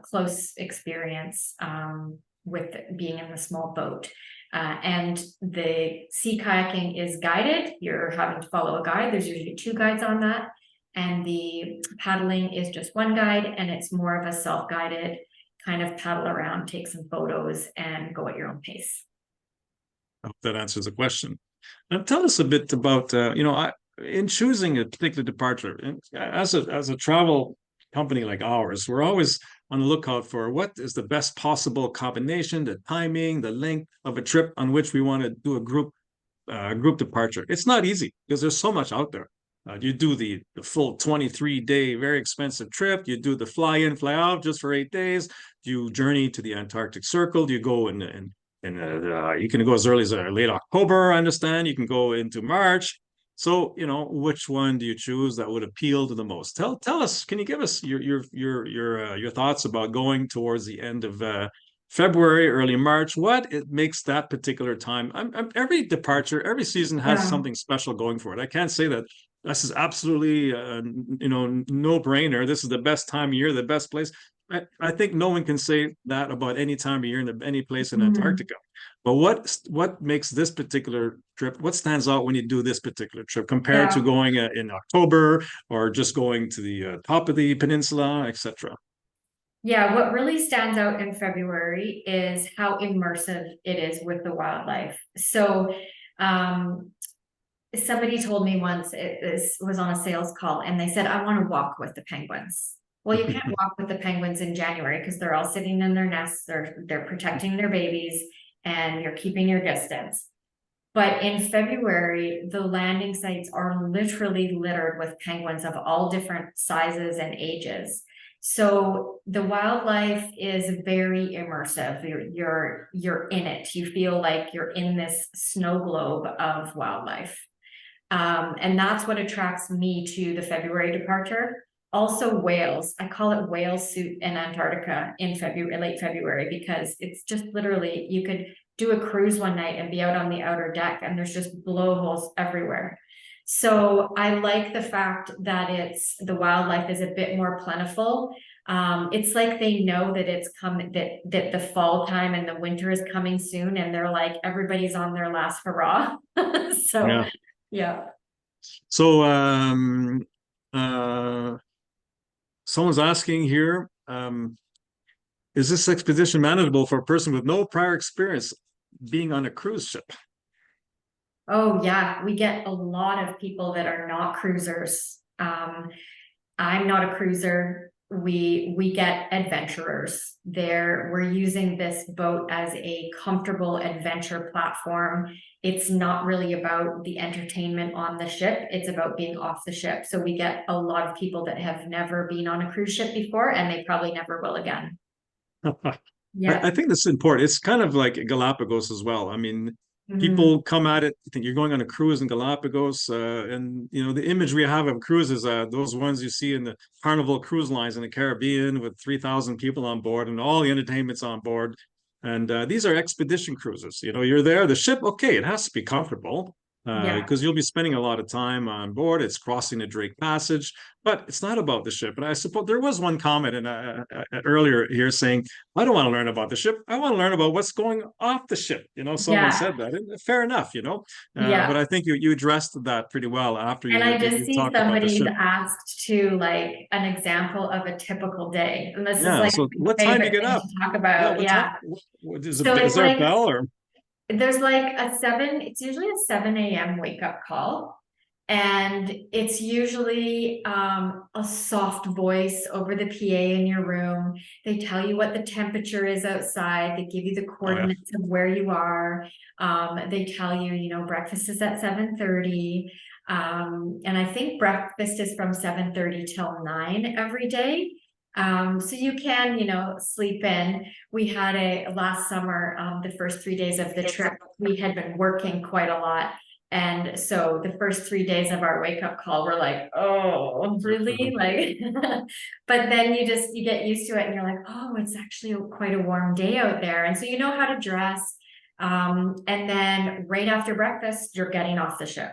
close experience with being in the small boat. And the sea kayaking is guided. You're having to follow a guide. There's usually 2 guides on that. And the paddling is just 1 guide, and it's more of a self-guided kind of paddle around, take some photos, and go at your own pace. I hope that answers the question. Now, tell us a bit about, in choosing a particular departure, as a travel company like ours, we're always on the lookout for what is the best possible combination, the timing, the length of a trip on which we want to do a group departure. It's not easy because there's so much out there. You do the full 23-day, very expensive trip. You do the fly in, fly out just for 8 days. You journey to the Antarctic Circle. You go and you can go as early as late October, I understand. You can go into March. So, which one do you choose that would appeal to the most? Tell us, can you give us your thoughts about going towards the end of February, early March? What it makes that particular time? Every departure, every season has Yeah. something special going for it. I can't say that this is absolutely no brainer. This is the best time of year, the best place. I think no one can say that about any time of year in any place in Mhm. Antarctica. But what makes this particular trip? What stands out when you do this particular trip compared to Yeah. going in October or just going to the top of the peninsula, etc.? Yeah, what really stands out in February is how immersive it is with the wildlife. So, um, somebody told me once, this was on a sales call, and they said, I want to walk with the penguins. Well, you can't walk with the penguins in January because they're all sitting in their nests, they're protecting their babies, and you're keeping your distance. But in February, the landing sites are literally littered with penguins of all different sizes and ages. So the wildlife is very immersive. You're in it. You feel like you're in this snow globe of wildlife. And that's what attracts me to the February departure. Also whales. I call it whale soup in Antarctica in February, late February, because it's just literally, you could do a cruise one night and be out on the outer deck and there's just blowholes everywhere. So I like the fact that the wildlife is a bit more plentiful. It's like they know that it's coming, that the fall time and the winter is coming soon, and they're like, everybody's on their last hurrah. So Yeah. yeah. So someone's asking here, is this expedition manageable for a person with no prior experience being on a cruise ship? Oh yeah, we get a lot of people that are not cruisers. I'm not a cruiser. We get adventurers there. We're using this boat as a comfortable adventure platform. It's not really about the entertainment on the ship. It's about being off the ship. So we get a lot of people that have never been on a cruise ship before, and they probably never will again. I Yeah. think that's important. It's kind of like Galapagos as well. I mean, Mhm. people come at it, think you're going on a cruise in Galapagos, and the image we have of cruises, those ones you see in the Carnival cruise lines in the Caribbean with 3,000 people on board and all the entertainment's on board. And these are expedition cruises. You're there, the ship, okay, it has to be comfortable Yeah. because you'll be spending a lot of time on board. It's crossing the Drake Passage, but it's not about the ship. And I suppose there was one comment earlier here saying, I don't want to learn about the ship. I want to learn about what's going off the ship. Someone Yeah. said that. And fair enough. But Yeah. I think you addressed that pretty well after And I just you see talked about the somebody's ship. asked to like an example of a typical day. And this is Yeah. like So my what time do you favorite get thing up? to talk Yeah. about. What time? Yeah. So Is it's there a like bell or? there's like it's usually a 7 a.m. wake up call. And it's usually a soft voice over the PA in your room. They tell you what the temperature is outside. They give you the Oh yeah. coordinates of where you are. They tell you, breakfast is at 7:30. And I think breakfast is from 7:30 till 9 every day. So you can, sleep in. We had last summer, the first 3 days of the trip, we had been working quite a lot. And so the first 3 days of our wake up call were like, oh, really? Like, but then you get used to it and you're like, oh, it's actually quite a warm day out there. And so you know how to dress. And then right after breakfast, you're getting off the ship.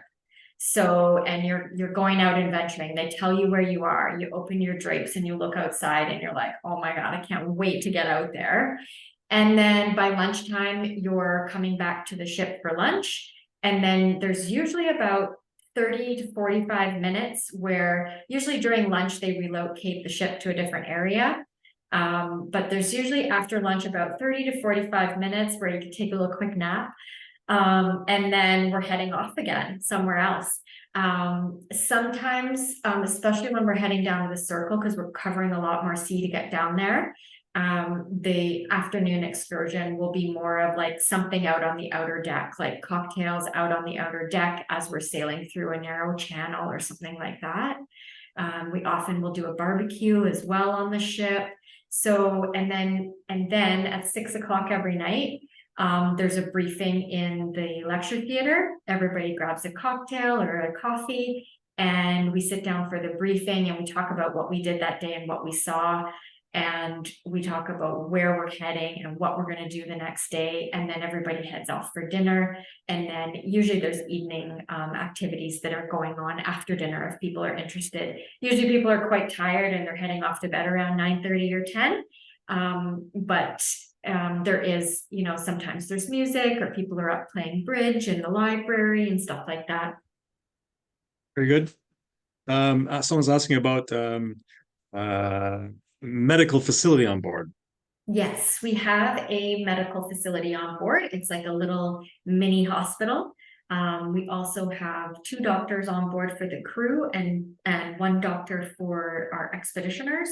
So, and you're going out and venturing. They tell you where you are. You open your drapes and you look outside and you're like, oh my God, I can't wait to get out there. And then by lunchtime, you're coming back to the ship for lunch. And then there's usually about 30 to 45 minutes where usually during lunch, they relocate the ship to a different area. But there's usually after lunch about 30 to 45 minutes where you can take a little quick nap. And then we're heading off again somewhere else. Sometimes, especially when we're heading down to the circle, because we're covering a lot more sea to get down there, the afternoon excursion will be more of like something out on the outer deck, like cocktails out on the outer deck as we're sailing through a narrow channel or something like that. We often will do a barbecue as well on the ship. So, and then at 6 o'clock every night, there's a briefing in the lecture theater. Everybody grabs a cocktail or a coffee, and we sit down for the briefing and we talk about what we did that day and what we saw. And we talk about where we're heading and what we're going to do the next day. And then everybody heads off for dinner. And then usually there's evening activities that are going on after dinner if people are interested. Usually people are quite tired and they're heading off to bed around 9:30 or 10. But there is, sometimes there's music or people are up playing bridge in the library and stuff like that. Very good. Someone's asking about medical facility on board. Yes, we have a medical facility on board. It's like a little mini hospital. We also have 2 doctors on board for the crew and 1 doctor for our expeditioners.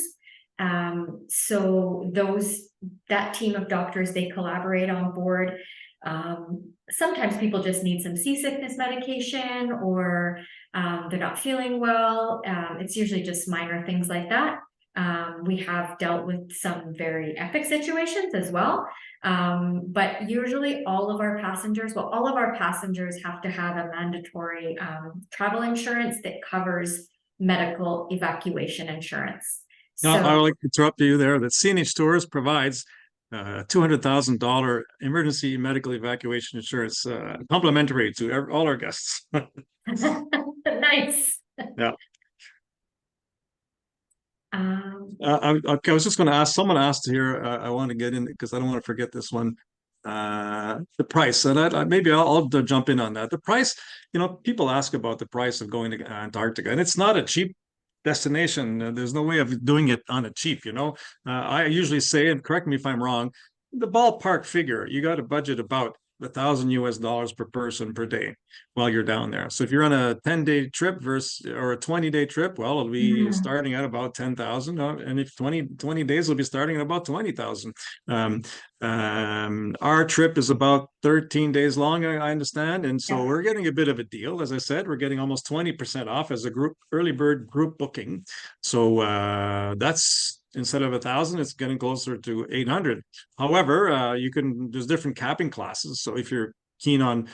So that team of doctors, they collaborate on board. Sometimes people just need some seasickness medication or they're not feeling well. It's usually just minor things like that. We have dealt with some very epic situations as well. But usually all of our passengers have to have a mandatory travel insurance that covers medical evacuation insurance. Now, I would like to interrupt you there that CNH Tours provides $200,000 emergency medical evacuation insurance, complimentary to all our guests. Nice. Yeah. I was just going to ask, someone asked here, I want to get in because I don't want to forget this one. The price, and maybe I'll jump in on that. The price, people ask about the price of going to Antarctica, and it's not a cheap destination. There's no way of doing it on a cheap, I usually say, and correct me if I'm wrong, the ballpark figure, you got to budget about $1,000 per person per day while you're down there. So if you're on a 10-day trip or a 20-day trip, well, it'll be starting at about 10,000. And if 20 days, will be starting at about 20,000. Our trip is about 13 days long, I understand. And so we're getting a bit of a deal. As I said, we're getting almost 20% off as a early bird group booking. So that's, instead of 1,000, it's getting closer to 800. However, there's different capping classes. So if you're keen on,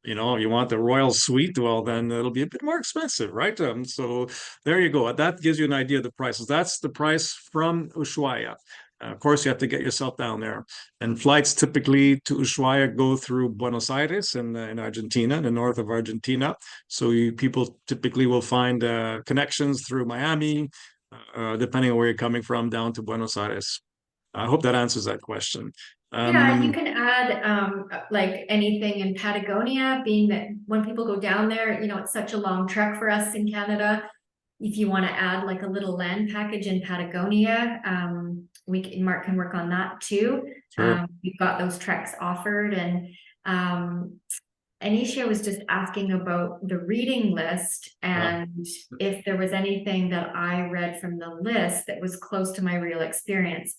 you want the royal suite, well, then it'll be a bit more expensive, right? So there you go. That gives you an idea of the prices. That's the price from Ushuaia. Of course, you have to get yourself down there. And flights typically to Ushuaia go through Buenos Aires in Argentina, in the north of Argentina. So people typically will find connections through Miami, depending on where you're coming from, down to Buenos Aires. I hope that answers that question. Yeah, you can add like anything in Patagonia, being that when people go down there, it's such a long trek for us in Canada. If you want to add like a little land package in Patagonia, Mark can work on that too. Sure. We've got those treks offered, and Anisha was just asking about the reading list and if there was anything that I read from the list that was close to my real experience.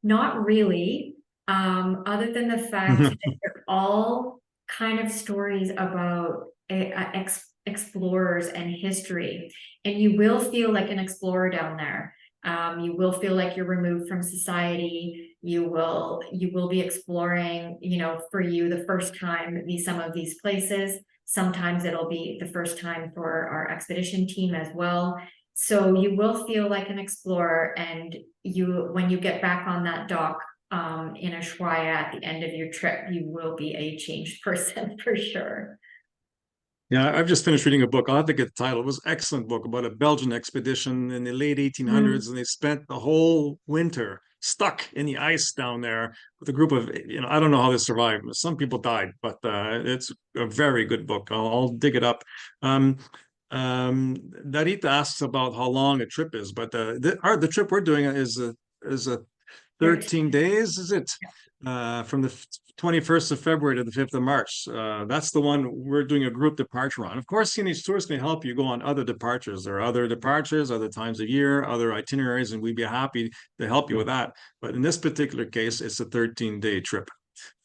Not really, other than the fact that they're all kind of stories about explorers and history. And you will feel like an explorer down there. You will feel like you're removed from society. You will be exploring, for you the first time some of these places. Sometimes it'll be the first time for our expedition team as well. So you will feel like an explorer, and when you get back on that dock in Ushuaia at the end of your trip, you will be a changed person for sure. Yeah, I've just finished reading a book. I'll have to get the title. It was an excellent book about a Belgian expedition in the late 1800s, and they spent the whole winter stuck in the ice down there with a group of, I don't know how they survived. Some people died, but it's a very good book. I'll dig it up. Darita asks about how long a trip is, but the trip we're doing is a 13 days, is it? From the 21st of February to the 5th of March. That's the one we're doing a group departure on. Of course, CNH Tours can help you go on other departures. There are other departures, other times of year, other itineraries, and we'd be happy to help you with that. But in this particular case, it's a 13-day trip.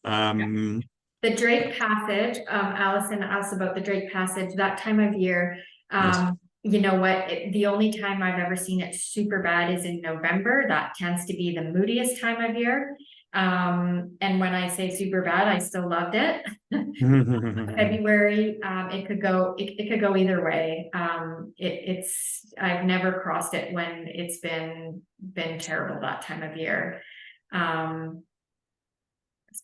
The Drake Passage, Allison asked about the Drake Passage, that time of year. Yes. You know what? The only time I've ever seen it super bad is in November. That tends to be the moodiest time of year. And when I say super bad, I still loved it. February, it could go either way. I've never crossed it when it's been terrible that time of year.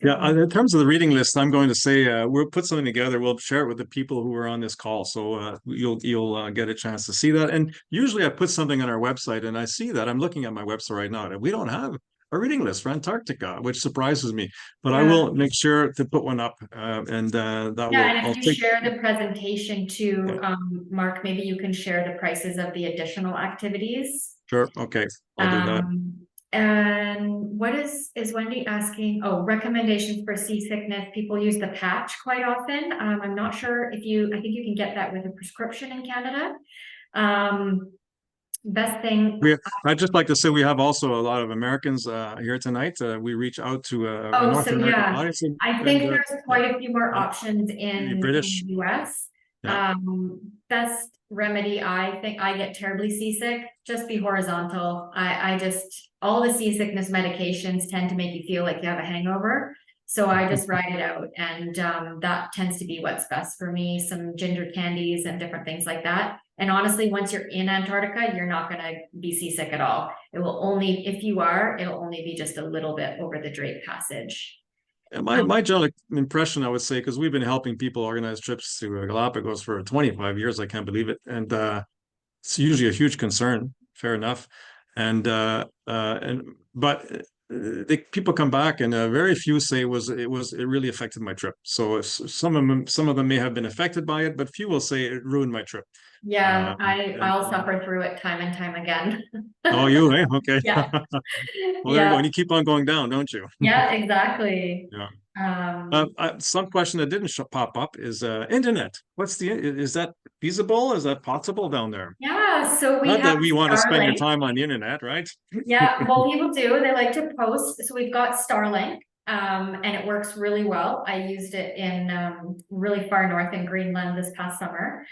Yeah, in terms of the reading list, I'm going to say we'll put something together. We'll share it with the people who are on this call, so you'll get a chance to see that. And usually, I put something on our website, and I see that I'm looking at my website right now, and we don't have a reading list for Antarctica, which surprises me. But I will make sure to put one up, and that will. And if you share the presentation too, Mark, maybe you can share the prices of the additional activities. Sure. Okay, I'll do that. And what is Wendy asking? Oh, recommendations for seasickness. People use the patch quite often. I'm not sure if I think you can get that with a prescription in Canada. Best thing. I'd just like to say we have also a lot of Americans here tonight. We reach out to North American audience. I think there's quite a few more options in the US. Yeah. Best remedy, I think I get terribly seasick, just be horizontal. I just, all the seasickness medications tend to make you feel like you have a hangover. So I just ride it out, and that tends to be what's best for me. Some ginger candies and different things like that. And honestly, once you're in Antarctica, you're not going to be seasick at all. It will only, if you are, it'll only be just a little bit over the Drake Passage. My general impression, I would say, because we've been helping people organize trips to Galapagos for 25 years, I can't believe it, and it's usually a huge concern. Fair enough, but people come back, and very few say it really affected my trip. So some of them may have been affected by it, but few will say it ruined my trip. Yeah, I'll suffer through it time and time again. Oh, you, eh? Okay. Yeah. Well, there you go. And you keep on going down, don't you? Yeah, exactly. Yeah. Some question that didn't pop up is internet. Is that feasible? Is that possible down there? Yeah, so not that we want to spend your time on the internet, right? Yeah, well, people do. They like to post. So we've got Starlink, and it works really well. I used it in really far north in Greenland this past summer,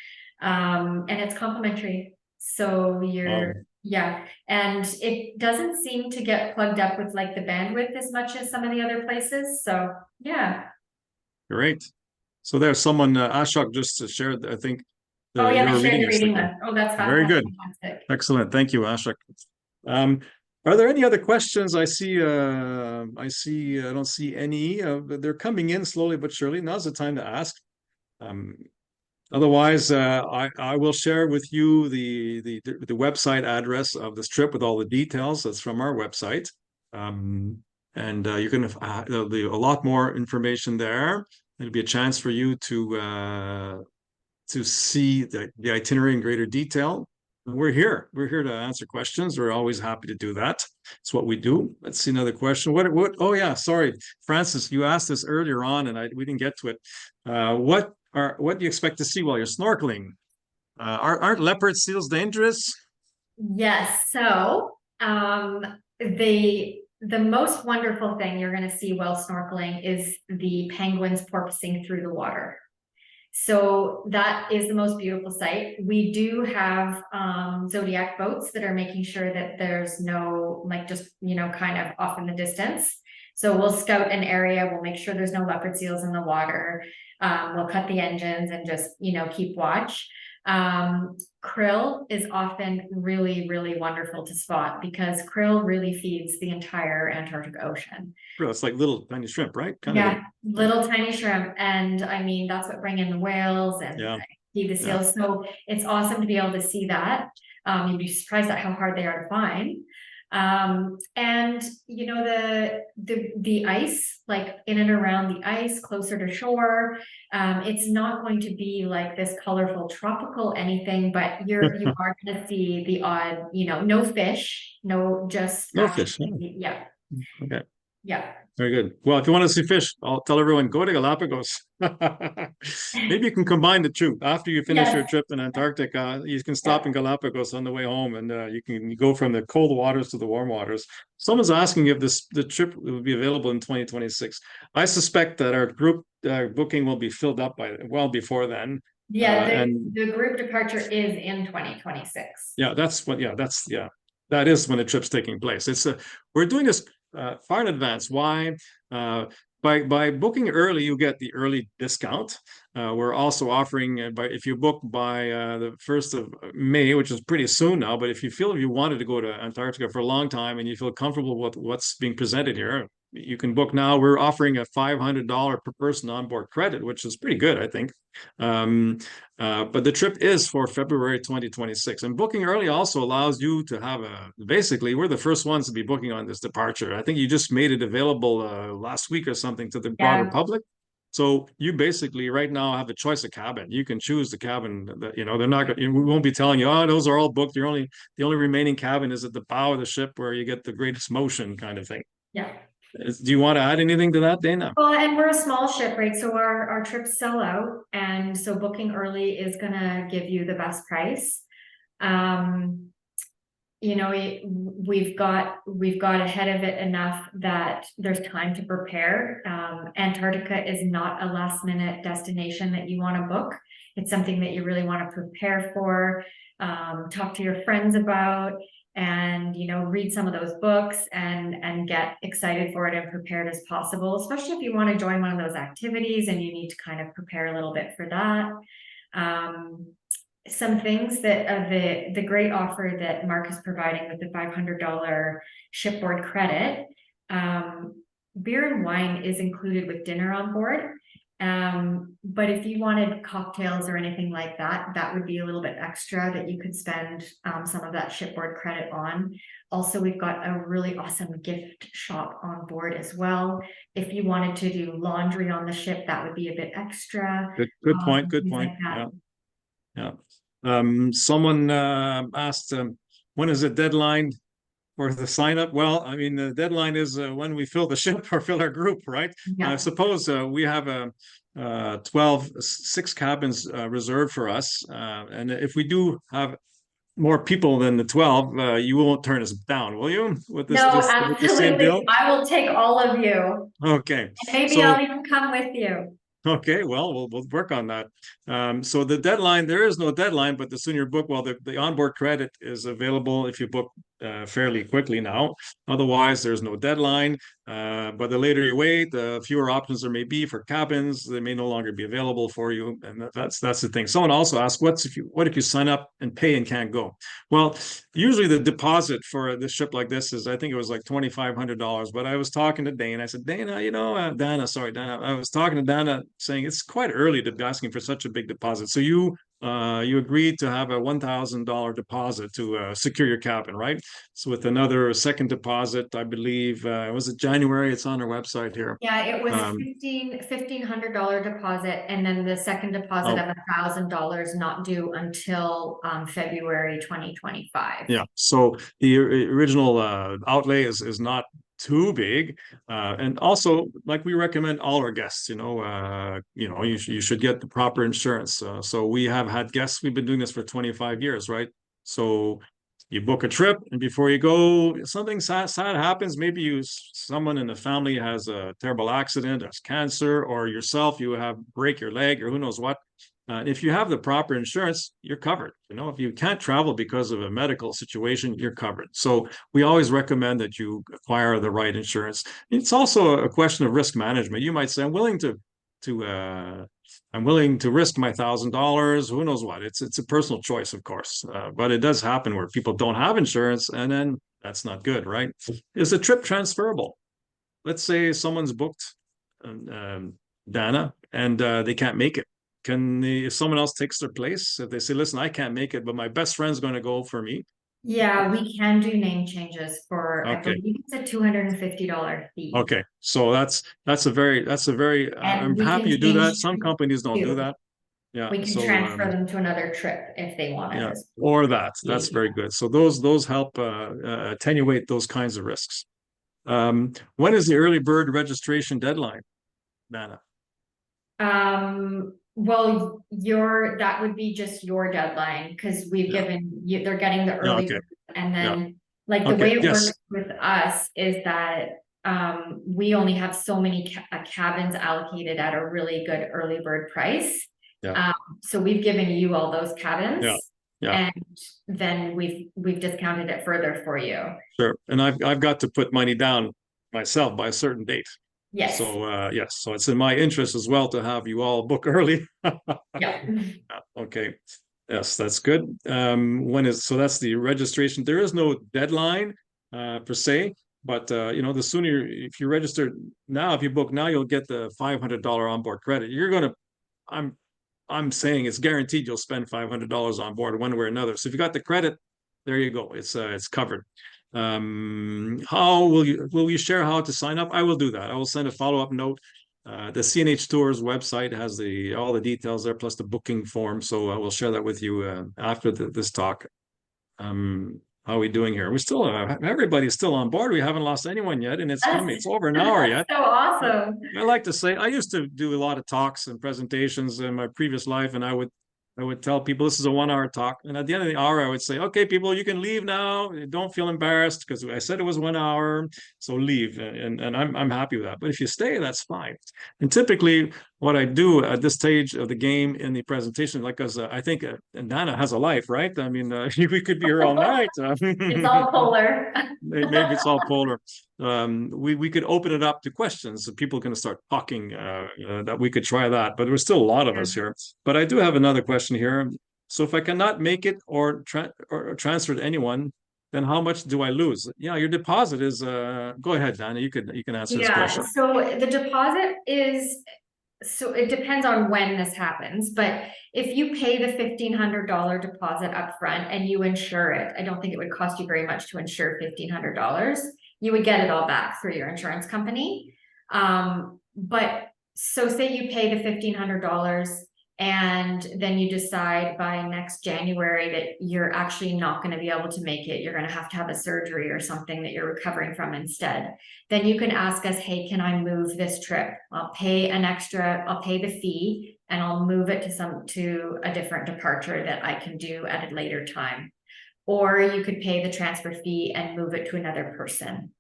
and it's complimentary. So yeah, and it doesn't seem to get plugged up with like the bandwidth as much as some of the other places. So yeah. Great. So there's someone, Ashok just shared, I think. Shared the reading list. Oh, that's very good. Fantastic. Excellent. Thank you, Ashok. Are there any other questions? I don't see any. They're coming in slowly but surely. Now's the time to ask. Otherwise, I will share with you the website address of this trip with all the details. That's from our website, and you can there'll be a lot more information there. There'll be a chance for you to see the itinerary in greater detail. We're here to answer questions. We're always happy to do that. It's what we do. Let's see another question. What? Oh yeah, sorry, Francis, you asked this earlier on, and we didn't get to it. What do you expect to see while you're snorkeling? Aren't leopard seals dangerous? Yes. So the most wonderful thing you're going to see while snorkeling is the penguins porpoising through the water. So that is the most beautiful sight. We do have Zodiac boats that are making sure that there's no, like, just, kind of off in the distance. So we'll scout an area. We'll make sure there's no leopard seals in the water. We'll cut the engines and just, keep watch. Krill is often really, really wonderful to spot because krill really feeds the entire Antarctic Ocean. It's like little tiny shrimp, right? Little tiny shrimp. And I mean, that's what bring in the whales and feed the seals. So it's awesome to be able to see that. You'd be surprised at how hard they are to find. And you know, the ice, like in and around the ice, closer to shore, it's not going to be like this colorful tropical anything, but you are gonna see the odd, you know, no fish, no, just No fish. actually, yeah, Okay. yeah. Very good. Well, if you want to see fish, I'll tell everyone go to Galapagos. Maybe you can combine the two. After you finish your Yes, trip in Antarctica, you can yeah, stop in Galapagos on the way home, and you can go from the cold waters to the warm waters. Someone's asking if the trip will be available in 2026. I suspect that our group booking will be filled up by well before then. yeah, And the group departure is in 2026. yeah, that is when the trip's taking place. We're doing this far in advance. Why? Uh, by booking early, you get the early discount. We're also offering by if you book by the 1st of May, which is pretty soon now. But if you wanted to go to Antarctica for a long time and you feel comfortable with what's being presented here, you can book now. We're offering a $500 per person onboard credit, which is pretty good, I think. Um, but the trip is for February 2026. And booking early also allows you to have basically, we're the first ones to be booking on this departure. I think you just made it available last week or something to the broader Yeah, public. So you basically right now have a choice of cabin. You can choose the cabin that, they're not going we won't be telling you, oh, those are all booked. The only remaining cabin is at the bow of the ship where you get the greatest motion kind of thing. yeah. Do you want to add anything to that, Dana? Well, and we're a small ship, right? So our trips sell out, and so booking early is gonna give you the best price. Um, you know, we've got ahead of it enough that there's time to prepare. Antarctica is not a last minute destination that you want to book. It's something that you really want to prepare for, talk to your friends about, and you know, read some of those books and get excited for it and prepared as possible, especially if you want to join one of those activities and you need to kind of prepare a little bit for that. Some things that the great offer that Mark is providing with the $500 shipboard credit, beer and wine is included with dinner on board. But if you wanted cocktails or anything like that, that would be a little bit extra that you could spend some of that shipboard credit on. Also, we've got a really awesome gift shop on board as well. If you wanted to do laundry on the ship, that would be a bit extra. Good point. Good Things point. like that. Yeah. Someone asked, when is the deadline for the sign up? Well, I mean, the deadline is when we fill the ship or fill our group, right? Yeah. I suppose we have a 6 cabins reserved for us. And if we do have more people than the 12, you won't turn us down, will you? With No, with the same deal? absolutely. I will take all of you. Okay. And maybe So I'll even come with you. okay, well, we'll work on that. So the deadline, there is no deadline, but the sooner you book, well, the onboard credit is available if you book fairly quickly now. Otherwise, there's no deadline. But the later you wait, the fewer options there may be for cabins. They may no longer be available for you, and that's the thing. Someone also asked, what if you sign up and pay and can't go? Well, usually the deposit for this ship like this is, I think it was like $2,500. But I was talking to Dana. I said, Dana, Dana, sorry, Dana. I was talking to Dana saying it's quite early to be asking for such a big deposit. So you agreed to have a $1,000 deposit to secure your cabin, right? So with another second deposit, I believe, was it January? It's on our website here. Yeah, it was Um, $1,500 deposit, and then the second deposit oh, of $1,000 not due until February 2025. yeah. So the original outlay is not too big, and also like we recommend all our guests, you should get the proper insurance. So we have had guests. We've been doing this for 25 years, right? So you book a trip, and before you go, something sad happens. Maybe someone in the family has a terrible accident, has cancer, or yourself you have break your leg, or who knows what. If you have the proper insurance, you're covered. If you can't travel because of a medical situation, you're covered. So we always recommend that you acquire the right insurance. It's also a question of risk management. You might say, to I'm willing to risk my $1,000. Who knows what? It's a personal choice, of course, but it does happen where people don't have insurance, and then that's not good, right? Is the trip transferable? Let's say someone's booked Dana, and they can't make it. If someone else takes their place, if they say, listen, I can't make it, but my best friend's going to go for me, Yeah, we can do name changes for, I Okay. believe it's a $250 fee. Okay. So that's a very And I'm we happy can you do that. change Some companies don't do too. that. Yeah. We can So transfer them to another trip if they wanted yeah, as or that's well. very good. So those help attenuate those kinds of risks. When is the early bird registration deadline, Nana? Well, that would be just your deadline because we've Yeah. given you, they're getting the Yeah. early Okay. bird, and Yeah. then like the Okay. way it Yes. works with us is that we only have so many cabins allocated at a really good early bird price. Yeah. Um, so we've given you all those Yeah. cabins Yeah. and then we've discounted it further for you. Sure. And I've got to put money down myself by a certain date. Yes. So yes, so it's in my interest as well to have you all book early. Yeah. Okay. Yes, that's good. So that's the registration. There is no deadline per se, but the sooner if you register now, if you book now, you'll get the $500 onboard credit. I'm I'm saying it's guaranteed you'll spend $500 on board one way or another. So if you got the credit, there you go. It's covered. How will you share how to sign up? I will do that. I will send a follow-up note. The CNH Tours website has all the details there, plus the booking form. So I will share that with you after this talk. How are we doing here? Everybody's still on board. We haven't lost anyone yet, and it's coming. That's, It's over an hour that's yet. so awesome. I like to say I used to do a lot of talks and presentations in my previous life, and I would tell people this is a 1 hour talk, and at the end of the hour, I would say, "Okay, people, you can leave now. Don't feel embarrassed because I said it was 1 hour, so leave." And I'm happy with that. But if you stay, that's fine. And typically, what I do at this stage of the game in the presentation, like as I think Nana has a life, right? I mean, we could be here all night. It's all polar. Maybe it's all polar. We could open it up to questions. So people can start talking. That we could try that, but there's still a lot of us here. But I do have another question here. So if I cannot make it or transfer to anyone, then how much do I lose? Yeah, your deposit is. Go ahead, Dana. You can answer this Yeah, question. so the deposit is, so it depends on when this happens, but if you pay the $1,500 deposit up front and you insure it, I don't think it would cost you very much to insure $1,500. You would get it all back through your insurance company. But so say you pay the $1,500 and then you decide by next January that you're actually not going to be able to make it, you're going to have a surgery or something that you're recovering from instead. Then you can ask us, hey, can I move this trip? I'll pay the fee and I'll move it to a different departure that I can do at a later time. Or you could pay the transfer fee and move it to another person.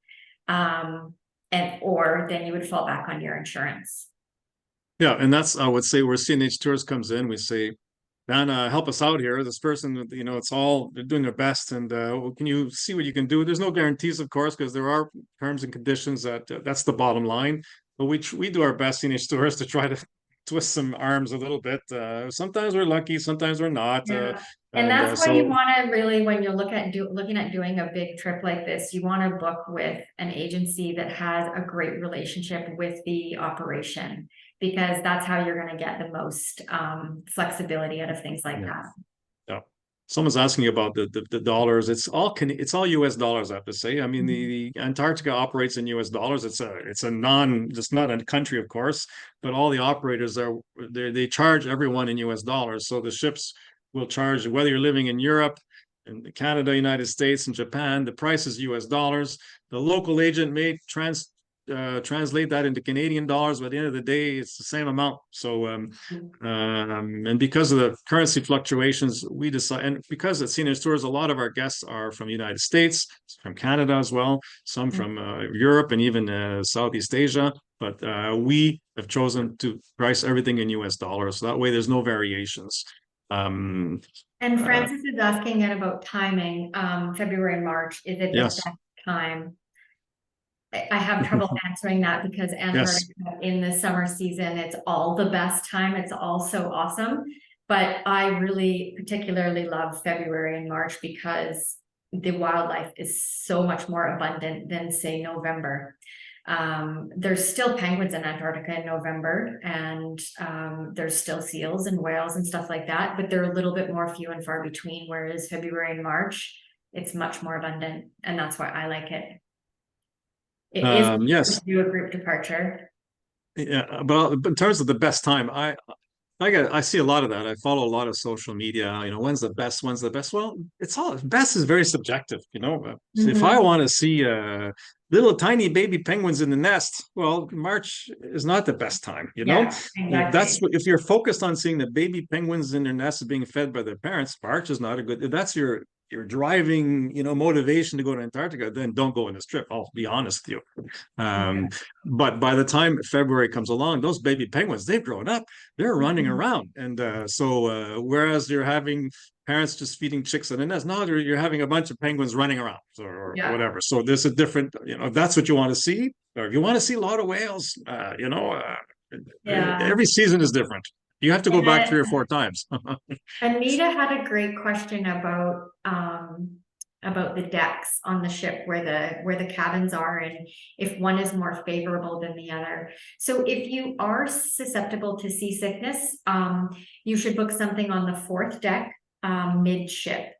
Or then you would fall back on your insurance. Yeah, and that's I would say where CNH Tours comes in. We say, Dana, help us out here. This person, they're doing their best, and can you see what you can do? There's no guarantees, of course, because there are terms and conditions that's the bottom line. But we do our best, CNH Tours, to try to twist some arms a little bit. Sometimes we're lucky, sometimes we're not. Yeah. And And that's why you so want to really, when you're looking at doing a big trip like this, you want to book with an agency that has a great relationship with the operation, because that's how you're going to get the most flexibility out of things like that. Yeah. Someone's asking about the dollars. It's all US dollars, I have to say. I mean, the Antarctica operates in US dollars. Just not a country, of course, but all the operators they charge everyone in US dollars. So the ships will charge whether you're living in Europe, in Canada, United States, and Japan. The price is US dollars. The local agent may translate that into Canadian dollars, but at the end of the day, it's the same amount. So, and because of the currency fluctuations, we decide, and because at Senior Tours, a lot of our guests are from the United States, from Canada as well, some from Europe and even Southeast Asia. But we have chosen to price everything in US dollars. So that way, there's no variations. And Francis is asking it about timing, February and March. Is it the Yes. best time? I have trouble answering that because Antarctica in the summer season, it's all the best time. It's all so awesome. But I really particularly love February and March because the wildlife is so much more abundant than, say, November. There's still penguins in Antarctica in November, and there's still seals and whales and stuff like that, but they're a little bit more few and far between, whereas February and March, it's much more abundant, and that's why I like it. It is Yes. to do a group departure. Yeah, but in terms of the best time, I see a lot of that. I follow a lot of social media. When's the best? When's the best? Well, it's all best is very subjective. So if I Mhm. want to see little tiny baby penguins in the nest, well, March is not the best time. Yeah, That's exactly. what if you're focused on seeing the baby penguins in their nests being fed by their parents, March is not a good. If that's your driving, motivation to go to Antarctica, then don't go on this trip. I'll be honest with you. Um, Yeah. but by the time February comes along, those baby penguins, they've grown up, they're running Mhm. around. And whereas you're having parents just feeding chicks in the nest, now you're having a bunch of penguins running around or Yeah. whatever. So there's a different, if that's what you want to see, or if you want to see a lot of whales, Yeah. every season is different. You have to go back three or And four times. Anita had a great question about the decks on the ship where the cabins are and if one is more favorable than the other. So if you are susceptible to seasickness, you should book something on the fourth deck, midship.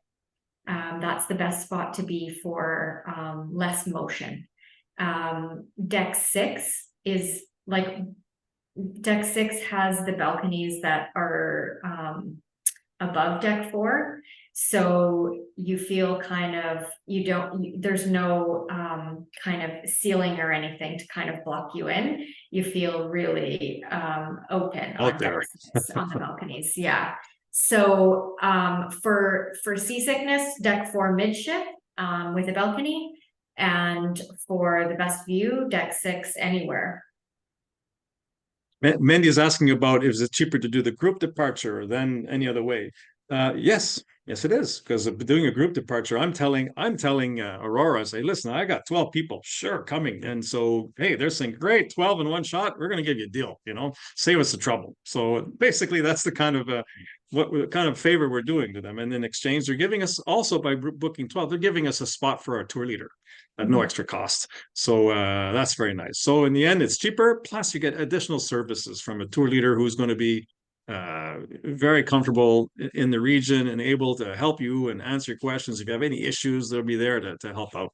That's the best spot to be for less motion. Deck six is like deck six has the balconies that are above deck four. So you feel kind of, there's no kind of ceiling or anything to kind of block you in. You feel really open Out on deck there. six, on the balconies. Yeah. So for seasickness, deck four midship with a balcony. And for the best view, deck six anywhere. Mandy is asking about is it cheaper to do the group departure than any other way? Yes, it is. Because doing a group departure, I'm telling Aurora, I say, listen, I got 12 people, sure, coming. And so, hey, they're saying, great, 12 in one shot, we're going to give you a deal, save us the trouble. So basically, that's the kind of what kind of favor we're doing to them. And in exchange, they're giving us also by booking 12, they're giving us a spot for our tour leader at no extra cost. So that's very nice. So in the end, it's cheaper. Plus, you get additional services from a tour leader who's going to be very comfortable in the region and able to help you and answer questions. If you have any issues, they'll be there to help out.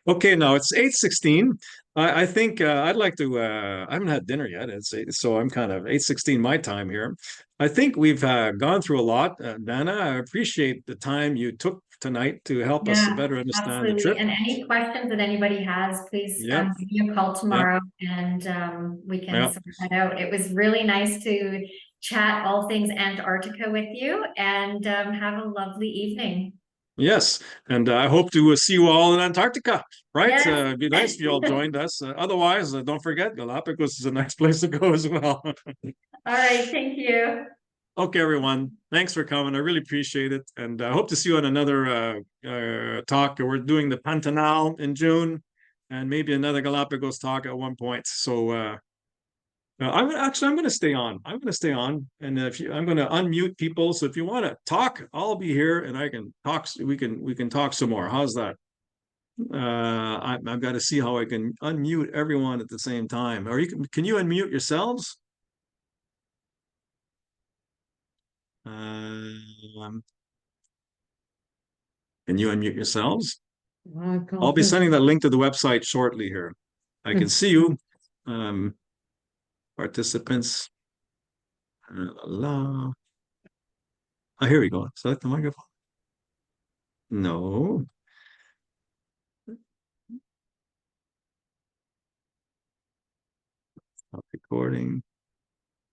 Okay, now it's 8:16. I think I'd like to I haven't had dinner yet. So I'm kind of 8:16 my time here. I think we've gone through a lot. Dana, I appreciate the time you took tonight to help us Yeah, better understand the absolutely. trip. And any questions that anybody has, please Yep, give me a call yep, tomorrow and we can yep. sort that out. It was really nice to chat all things Antarctica with you and have a lovely evening. Yes, and I hope to see you all in Antarctica, right? Yes. It'd be nice if you all joined us. Otherwise, don't forget, Galapagos is a nice place to go as well. All right. Thank you. Okay, everyone. Thanks for coming. I really appreciate it. And I hope to see you on another talk. We're doing the Pantanal in June and maybe another Galapagos talk at one point. So I'm going to stay on. I'm going to stay on. And I'm going to unmute people. So if you want to talk, I'll be here and I can talk. We can talk some more. How's that? I've got to see how I can unmute everyone at the same time. Or can you unmute yourselves? Um, can you unmute yourselves? I'll be sending that link to the website shortly here. I can see you, um, participants. Oh, here we go. Select the microphone. No. Stop recording.